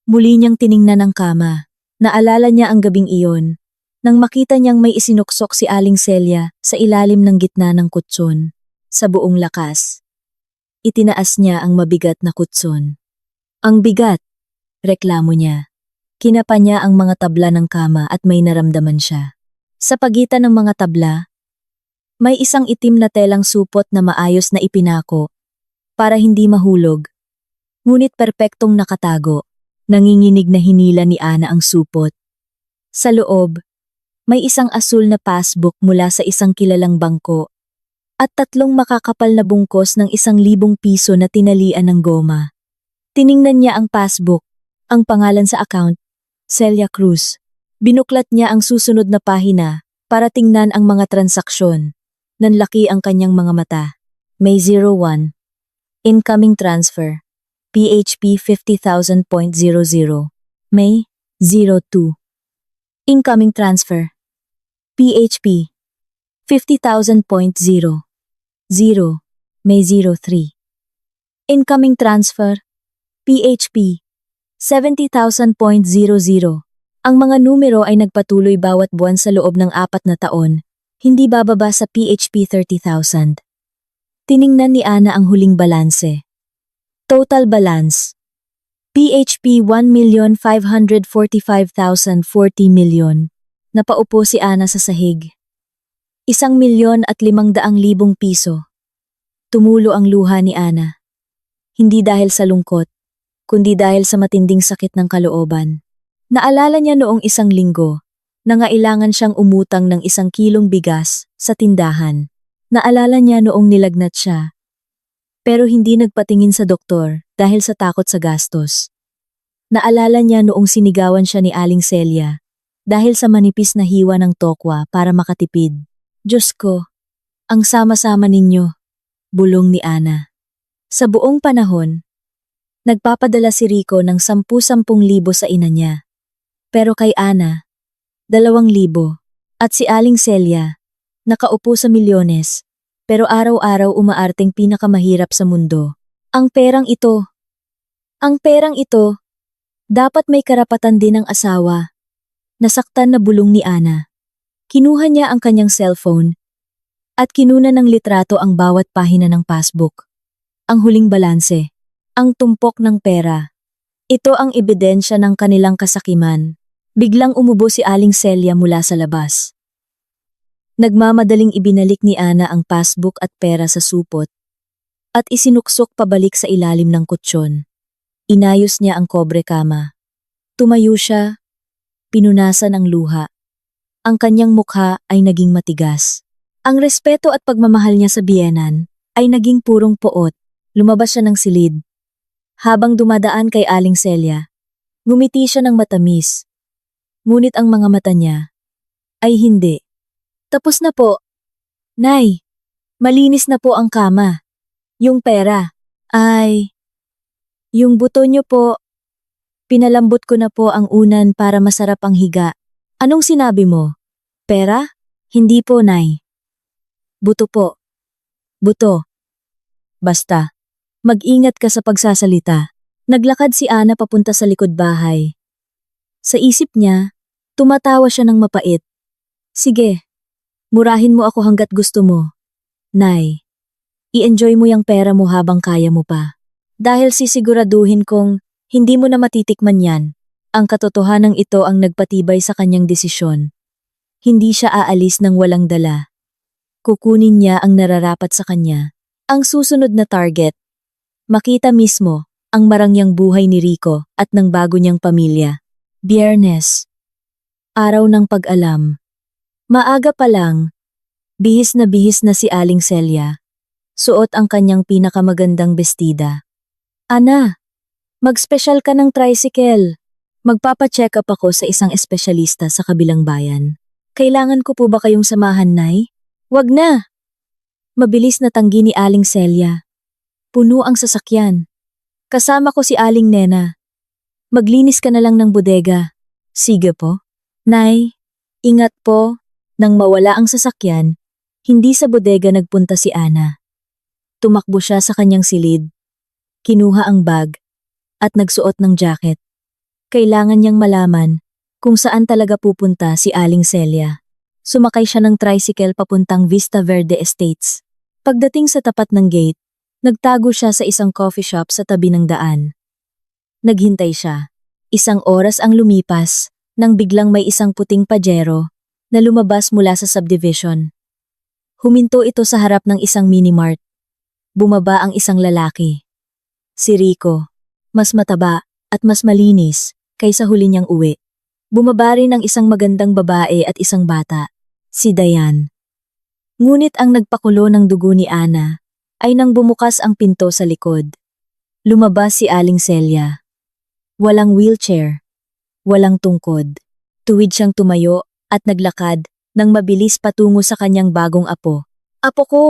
Muli niyang tiningnan ang kama. Naalala niya ang gabing iyon nang makita niyang may isinuksok si Aling Celia sa ilalim ng gitna ng kutson. Sa buong lakas, itinaas niya ang mabigat na kutson. Ang bigat, reklamo niya. Kinapa niya ang mga tabla ng kama at may naramdaman siya. Sa pagitan ng mga tabla, may isang itim na telang supot na maayos na ipinako para hindi mahulog. Ngunit perpektong nakatago, nanginginig na hinila ni Ana ang supot. Sa loob, may isang asul na passbook mula sa isang kilalang bangko at 3 makakapal na bungkos ng 1,000 piso na tinalian ng goma. Tiningnan niya ang passbook, ang pangalan sa account, Celia Cruz. Binuklat niya ang susunod na pahina para tingnan ang mga transaksyon. Nanlaki ang kanyang mga mata. May 01. Incoming transfer. PHP 50,000.00. May 02. Incoming transfer. PHP 50,000.00. May 03. Incoming transfer. PHP 70,000.00. Ang mga numero ay nagpatuloy bawat buwan sa loob ng 4 na taon, hindi bababa sa PHP 30,000. Tiningnan ni Ana ang huling balanse. Total balance. PHP 1,545,040 million. Napaupo si Ana sa sahig. 1,500,000 piso. Tumulo ang luha ni Ana. Hindi dahil sa lungkot, kundi dahil sa matinding sakit ng kalooban. Naalala niya noong 1 linggo, nangailangan siyang umutang ng 1 kilong bigas sa tindahan. Naalala niya noong nilagnat siya, pero hindi nagpatingin sa doktor dahil sa takot sa gastos. Naalala niya noong sinigawan siya ni Aling Celia dahil sa manipis na hiwa ng tokwa para makatipid. Diyos ko, ang sama-sama ninyo, bulong ni Ana. Sa buong panahon, nagpapadala si Rico ng 10,000 sa ina niya. Pero kay Ana, 2,000 at si Aling Celia, nakaupo sa milyones, pero araw-araw umaarteng pinakamahirap sa mundo. Ang perang ito, dapat may karapatan din ng asawa. Nasaktan na bulong ni Ana. Kinuha niya ang kanyang cellphone at kinuna ng litrato ang bawat pahina ng passbook. Ang huling balanse, ang tumpok ng pera. Ito ang ebidensya ng kanilang kasakiman. Biglang umubo si Aling Celia mula sa labas. Nagmamadaling ibinalik ni Ana ang passbook at pera sa supot at isinuksok pabalik sa ilalim ng kutsyon. Inayos niya ang kobre kama. Tumayo siya, pinunasan ang luha. Ang kanyang mukha ay naging matigas. Ang respeto at pagmamahal niya sa biyenan ay naging purong poot. Lumabas siya ng silid. Habang dumadaan kay Aling Celia, ngumiti siya ng matamis. Ngunit ang mga mata niya ay hindi. Tapos na po. Nay, malinis na po ang kama. Yung pera, Ay, yung buto niyo po, pinalambot ko na po ang unan para masarap ang higa. Anong sinabi mo? Pera? Hindi po, Nay. Buto po. Buto. Basta. Mag-ingat ka sa pagsasalita. Naglakad si Ana papunta sa likod bahay. Sa isip niya, tumatawa siya ng mapait. Sige, murahin mo ako hanggat gusto mo. Nay, i-enjoy mo yung pera mo habang kaya mo pa. Dahil sisiguraduhin kong hindi mo na matitikman yan. Ang katotohanan ito ang nagpatibay sa kanyang desisyon. Hindi siya aalis ng walang dala. Kukunin niya ang nararapat sa kanya. Ang susunod na target, makita mismo ang marangyang buhay ni Rico at ng bago niyang pamilya. Biyernes. Araw ng pag-alam. Maaga pa lang, bihis na si Aling Celia. Suot ang kanyang pinakamagandang bestida. Ana, mag-special ka ng tricycle. Magpapa-check up ako sa isang espesyalista sa kabilang bayan. Kailangan ko po ba kayong samahan, Nay? Wag na! Mabilis na tanggi ni Aling Celia. Puno ang sasakyan. Kasama ko si Aling Nena. Maglinis ka na lang ng bodega. Sige po. Nay, ingat po. Nang mawala ang sasakyan, hindi sa bodega nagpunta si Ana. Tumakbo siya sa kanyang silid. Kinuha ang bag at nagsuot ng jacket. Kailangan niyang malaman kung saan talaga pupunta si Aling Celia. Sumakay siya ng tricycle papuntang Vista Verde Estates. Pagdating sa tapat ng gate, nagtago siya sa isang coffee shop sa tabi ng daan. Naghintay siya. 1 oras ang lumipas nang biglang may isang puting pajero na lumabas mula sa subdivision. Huminto ito sa harap ng isang minimart. Bumaba ang isang lalaki. Si Rico, mas mataba at mas malinis kaysa huli niyang uwi. Bumaba rin ang isang magandang babae at isang bata, si Dayan. Ngunit ang nagpakulo ng dugo ni Ana ay nang bumukas ang pinto sa likod. Lumabas si Aling Celia. Walang wheelchair, walang tungkod. Tuwid siyang tumayo at naglakad nang mabilis patungo sa kanyang bagong apo. Apo ko,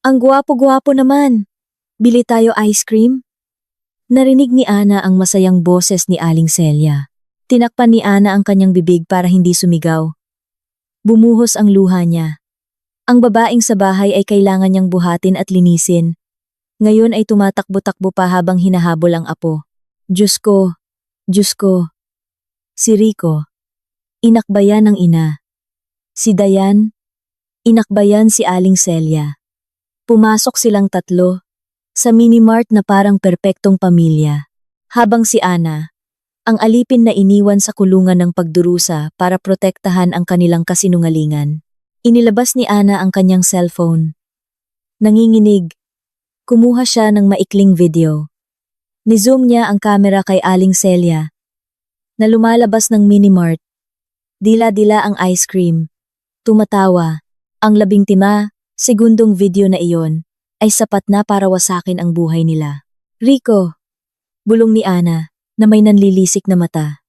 ang gwapo-gwapo naman. Bili tayo ice cream? Narinig ni Ana ang masayang boses ni Aling Celia. Tinakpan ni Ana ang kanyang bibig para hindi sumigaw. Bumuhos ang luha niya. Ang babaeng sa bahay ay kailangan niyang buhatin at linisin. Ngayon ay tumatakbo-takbo pa habang hinahabol ang apo. Diyos ko, Diyos ko. Si Rico, inakbayan ng ina. Si Dayan, inakbayan si Aling Celia. Pumasok silang tatlo sa minimart na parang perpektong pamilya. Habang si Ana, ang alipin na iniwan sa kulungan ng pagdurusa para protektahan ang kanilang kasinungalingan. Inilabas ni Ana ang kanyang cellphone. Nanginginig. Kumuha siya ng maikling video. Nizoom niya ang kamera kay Aling Celia na lumalabas ng minimart. Dila-dila ang ice cream. Tumatawa. Ang 15 segundong video na iyon ay sapat na para wasakin ang buhay nila. Rico, bulong ni Ana na may nanlilisik na mata.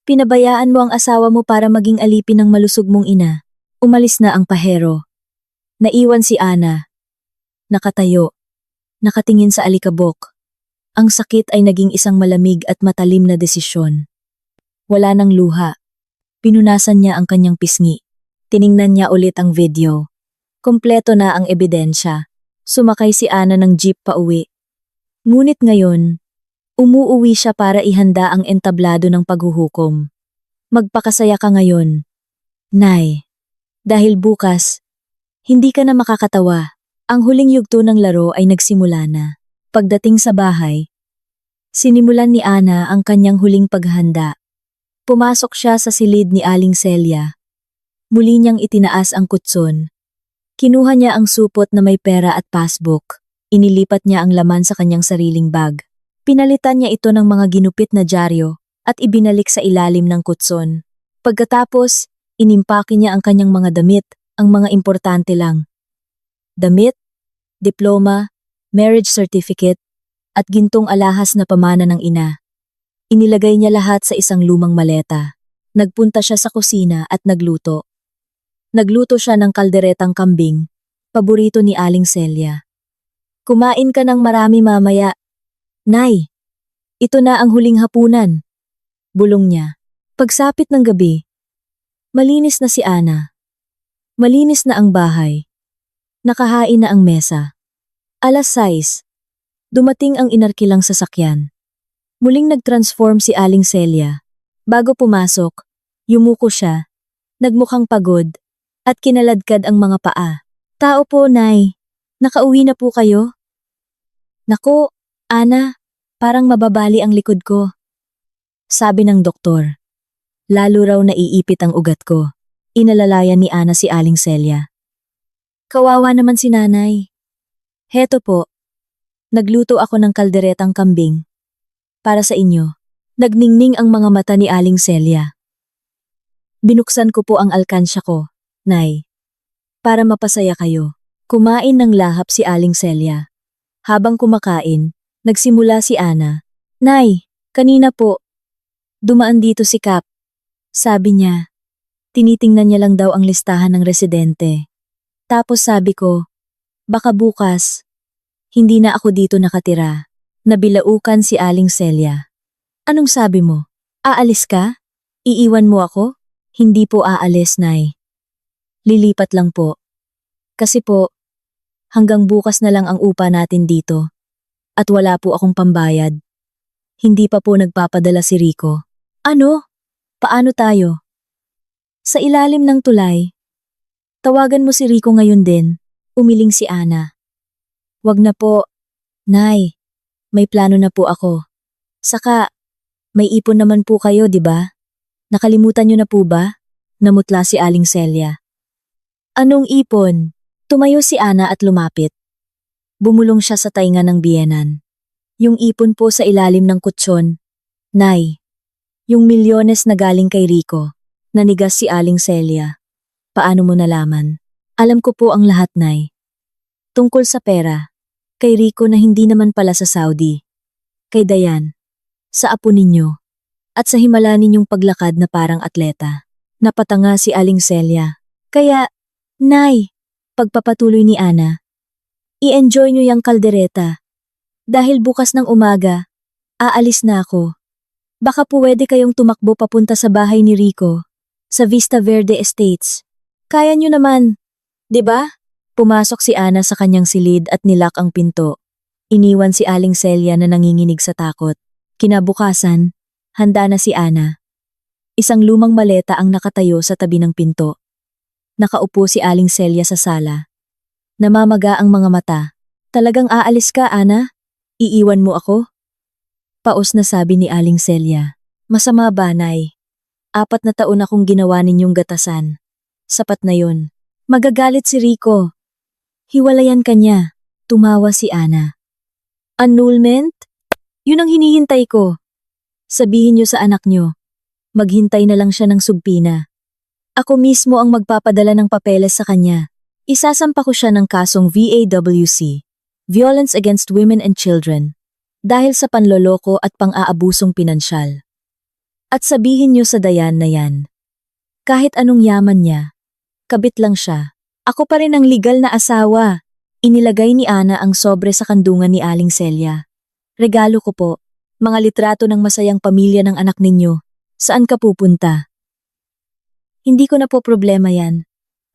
Pinabayaan mo ang asawa mo para maging alipin ng malusog mong ina. Umalis na ang pahero. Naiwan si Ana. Nakatayo. Nakatingin sa alikabok. Ang sakit ay naging isang malamig at matalim na desisyon. Wala nang luha. Pinunasan niya ang kanyang pisngi. Tiningnan niya ulit ang video. Kompleto na ang ebidensya. Sumakay si Ana ng jeep pa uwi. Ngunit ngayon, umuuwi siya para ihanda ang entablado ng paghuhukom. Magpakasaya ka ngayon, Nay. Dahil bukas, hindi ka na makakatawa. Ang huling yugto ng laro ay nagsimula na. Pagdating sa bahay, sinimulan ni Ana ang kanyang huling paghahanda. Pumasok siya sa silid ni Aling Celia. Muli niyang itinaas ang kutson. Kinuha niya ang supot na may pera at passbook. Inilipat niya ang laman sa kanyang sariling bag. Pinalitan niya ito ng mga ginupit na dyaryo at ibinalik sa ilalim ng kutson. Pagkatapos, inimpake niya ang kanyang mga damit, ang mga importante lang. Damit, diploma, marriage certificate, at gintong alahas na pamana ng ina. Inilagay niya lahat sa isang lumang maleta. Nagpunta siya sa kusina at nagluto. Nagluto siya ng kalderetang kambing, paborito ni Aling Celia. Kumain ka ng marami mamaya. Nay, ito na ang huling hapunan. Bulong niya. Pagsapit ng gabi, malinis na si Ana. Malinis na ang bahay. Nakahain na ang mesa. 6:00, dumating ang inarkilang sasakyan. Muling nag-transform si Aling Celia. Bago pumasok, yumuko siya, nagmukhang pagod, at kinaladkad ang mga paa. Tao po, Nay. Nakauwi na po kayo? Naku, Ana, parang mababali ang likod ko. Sabi ng doktor. Lalo raw naiipit ang ugat ko. Inalalayan ni Ana si Aling Celia. Kawawa naman si nanay. Heto po, nagluto ako ng kalderetang kambing. Para sa inyo. Nagningning ang mga mata ni Aling Celia. Binuksan ko po ang alkansya ko, Nay. Para mapasaya kayo. Kumain ng lahap si Aling Celia. Habang kumakain, nagsimula si Ana. Nay, kanina po. Dumaan dito si Kap. Sabi niya, tinitingnan niya lang daw ang listahan ng residente. Tapos sabi ko, baka bukas, hindi na ako dito nakatira. Nabilaukan si Aling Celia. Anong sabi mo? Aalis ka? Iiwan mo ako? Hindi po aalis, Nay. Lilipat lang po. Kasi po, hanggang bukas na lang ang upa natin dito. At wala po akong pambayad. Hindi pa po nagpapadala si Rico. Ano? Paano tayo? Sa ilalim ng tulay. Tawagan mo si Rico ngayon din. Umiling si Ana. Wag na po. Nay, may plano na po ako. Saka, may ipon naman po kayo, di ba? Nakalimutan niyo na po ba? Namutla si Aling Celia. Anong ipon? Tumayo si Ana at lumapit. Bumulong siya sa tainga ng biyenan. Yung ipon po sa ilalim ng kutsyon. Nay, yung milyones na galing kay Rico. Nanigas si Aling Celia. Paano mo nalaman? Alam ko po ang lahat, Nay. Tungkol sa pera. Kay Rico na hindi naman pala sa Saudi. Kay Dayan. Sa apo ninyo. At sa himala ninyong paglakad na parang atleta. Napatanga si Aling Celia. Kaya, Nay, pagpapatuloy ni Ana. I-enjoy nyo yung kaldereta. Dahil bukas ng umaga, aalis na ako. Baka pwede kayong tumakbo papunta sa bahay ni Rico. Sa Vista Verde Estates. Kaya nyo naman, 'di ba? Pumasok si Ana sa kanyang silid at nilak ang pinto. Iniwan si Aling Celia na nanginginig sa takot. Kinabukasan, handa na si Ana. Isang lumang maleta ang nakatayo sa tabi ng pinto. Nakaupo si Aling Celia sa sala. Namamaga ang mga mata. Talagang aalis ka, Ana? Iiwan mo ako? Paos na sabi ni Aling Celia. Masama ba, Nay? 4 na taon akong ginawa ninyong gatasan. Sapat na yun. Magagalit si Rico. Hiwalayan ka niya. Tumawa si Ana. Annulment? Yun ang hinihintay ko. Sabihin niyo sa anak niyo. Maghintay na lang siya ng subpina. Ako mismo ang magpapadala ng papeles sa kanya. Isasampa ko siya ng kasong VAWC, Violence Against Women and Children, dahil sa panloloko at pang-aabusong pinansyal. At sabihin niyo sa Dayan na yan. Kahit anong yaman niya, kabit lang siya. Ako pa rin ang legal na asawa. Inilagay ni Ana ang sobre sa kandungan ni Aling Celia. Regalo ko po, mga litrato ng masayang pamilya ng anak ninyo. Saan ka pupunta? Hindi ko na po problema yan.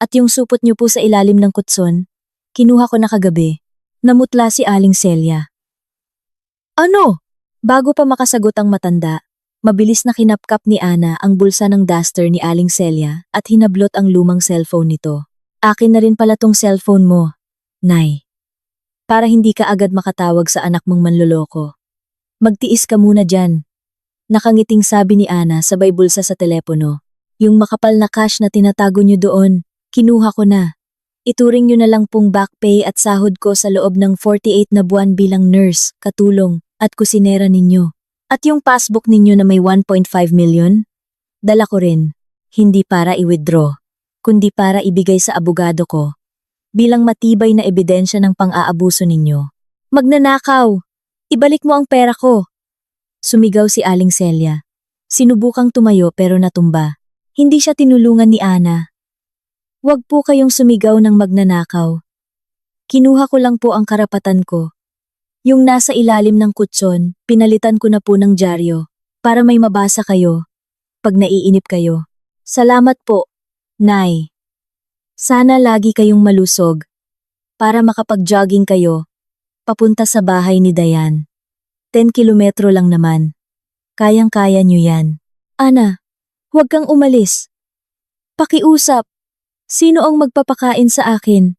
At yung supot niyo po sa ilalim ng kutson, kinuha ko na kagabi. Namutla si Aling Celia. Ano? Bago pa makasagot ang matanda, mabilis na kinapkap ni Ana ang bulsa ng duster ni Aling Celia at hinablot ang lumang cellphone nito. Akin na rin pala tong cellphone mo, Nay. Para hindi ka agad makatawag sa anak mong manloloko. Magtiis ka muna dyan. Nakangiting sabi ni Ana sabay bulsa sa telepono. Yung makapal na cash na tinatago nyo doon, kinuha ko na. Ituring nyo na lang pong back pay at sahod ko sa loob ng 48 na buwan bilang nurse, katulong, at kusinera ninyo. At yung passbook ninyo na may 1.5 million? Dala ko rin. Hindi para i-withdraw, kundi para ibigay sa abogado ko. Bilang matibay na ebidensya ng pang-aabuso ninyo. Magnanakaw! Ibalik mo ang pera ko! Sumigaw si Aling Celia. Sinubukang tumayo pero natumba. Hindi siya tinulungan ni Ana. Huwag po kayong sumigaw ng magnanakaw. Kinuha ko lang po ang karapatan ko. Yung nasa ilalim ng kutsyon, pinalitan ko na po ng dyaryo para may mabasa kayo pag naiinip kayo. Salamat po, Nay. Sana lagi kayong malusog para makapag-jogging kayo papunta sa bahay ni Dayan. 10 kilometro lang naman. Kayang-kaya nyo yan. Ana, huwag kang umalis. Pakiusap. Sino ang magpapakain sa akin?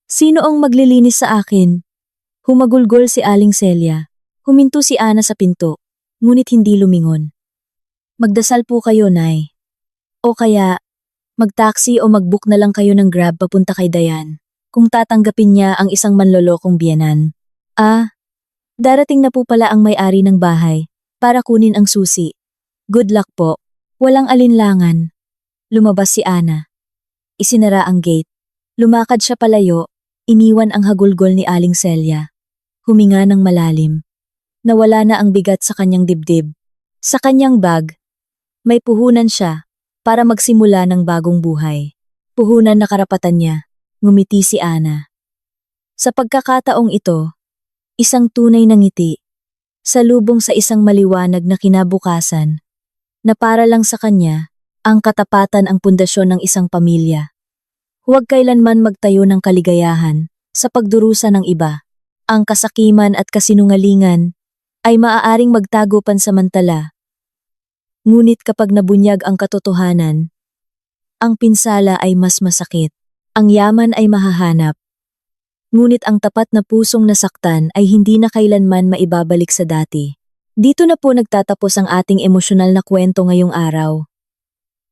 Sino ang maglilinis sa akin? Humagulgol si Aling Celia. Huminto si Ana sa pinto, ngunit hindi lumingon. Magdasal po kayo, Nay. O kaya, mag-taxi o mag-book na lang kayo ng Grab papunta kay Dayan, kung tatanggapin niya ang isang manlolokong biyenan. Darating na po pala ang may-ari ng bahay para kunin ang susi. Good luck po. Walang alinlangan. Lumabas si Ana. Isinara ang gate. Lumakad siya palayo, iniwan ang hagulgol ni Aling Celia. Huminga ng malalim. Nawala na ang bigat sa kanyang dibdib. Sa kanyang bag, may puhunan siya para magsimula ng bagong buhay. Puhunan na karapatan niya. Ngumiti si Ana. Sa pagkakataong ito, isang tunay na ngiti, salubong sa isang maliwanag na kinabukasan, na para lang sa kanya, ang katapatan ang pundasyon ng isang pamilya. Huwag kailanman magtayo ng kaligayahan sa pagdurusa ng iba. Ang kasakiman at kasinungalingan ay maaaring magtago pansamantala. Ngunit kapag nabunyag ang katotohanan, ang pinsala ay mas masakit. Ang yaman ay mahahanap. Ngunit ang tapat na pusong nasaktan ay hindi na kailanman maibabalik sa dati. Dito na po nagtatapos ang ating emosyonal na kwento ngayong araw.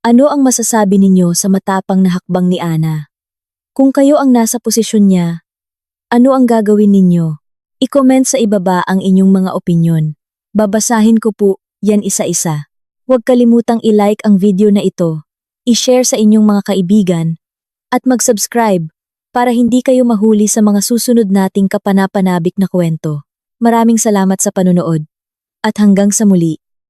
Ano ang masasabi ninyo sa matapang na hakbang ni Ana? Kung kayo ang nasa posisyon niya, ano ang gagawin ninyo? I-comment sa ibaba ang inyong mga opinyon. Babasahin ko po yan isa-isa. Huwag kalimutang i-like ang video na ito, i-share sa inyong mga kaibigan, at mag-subscribe para hindi kayo mahuli sa mga susunod nating kapanapanabik na kwento. Maraming salamat sa panunood. At hanggang sa muli.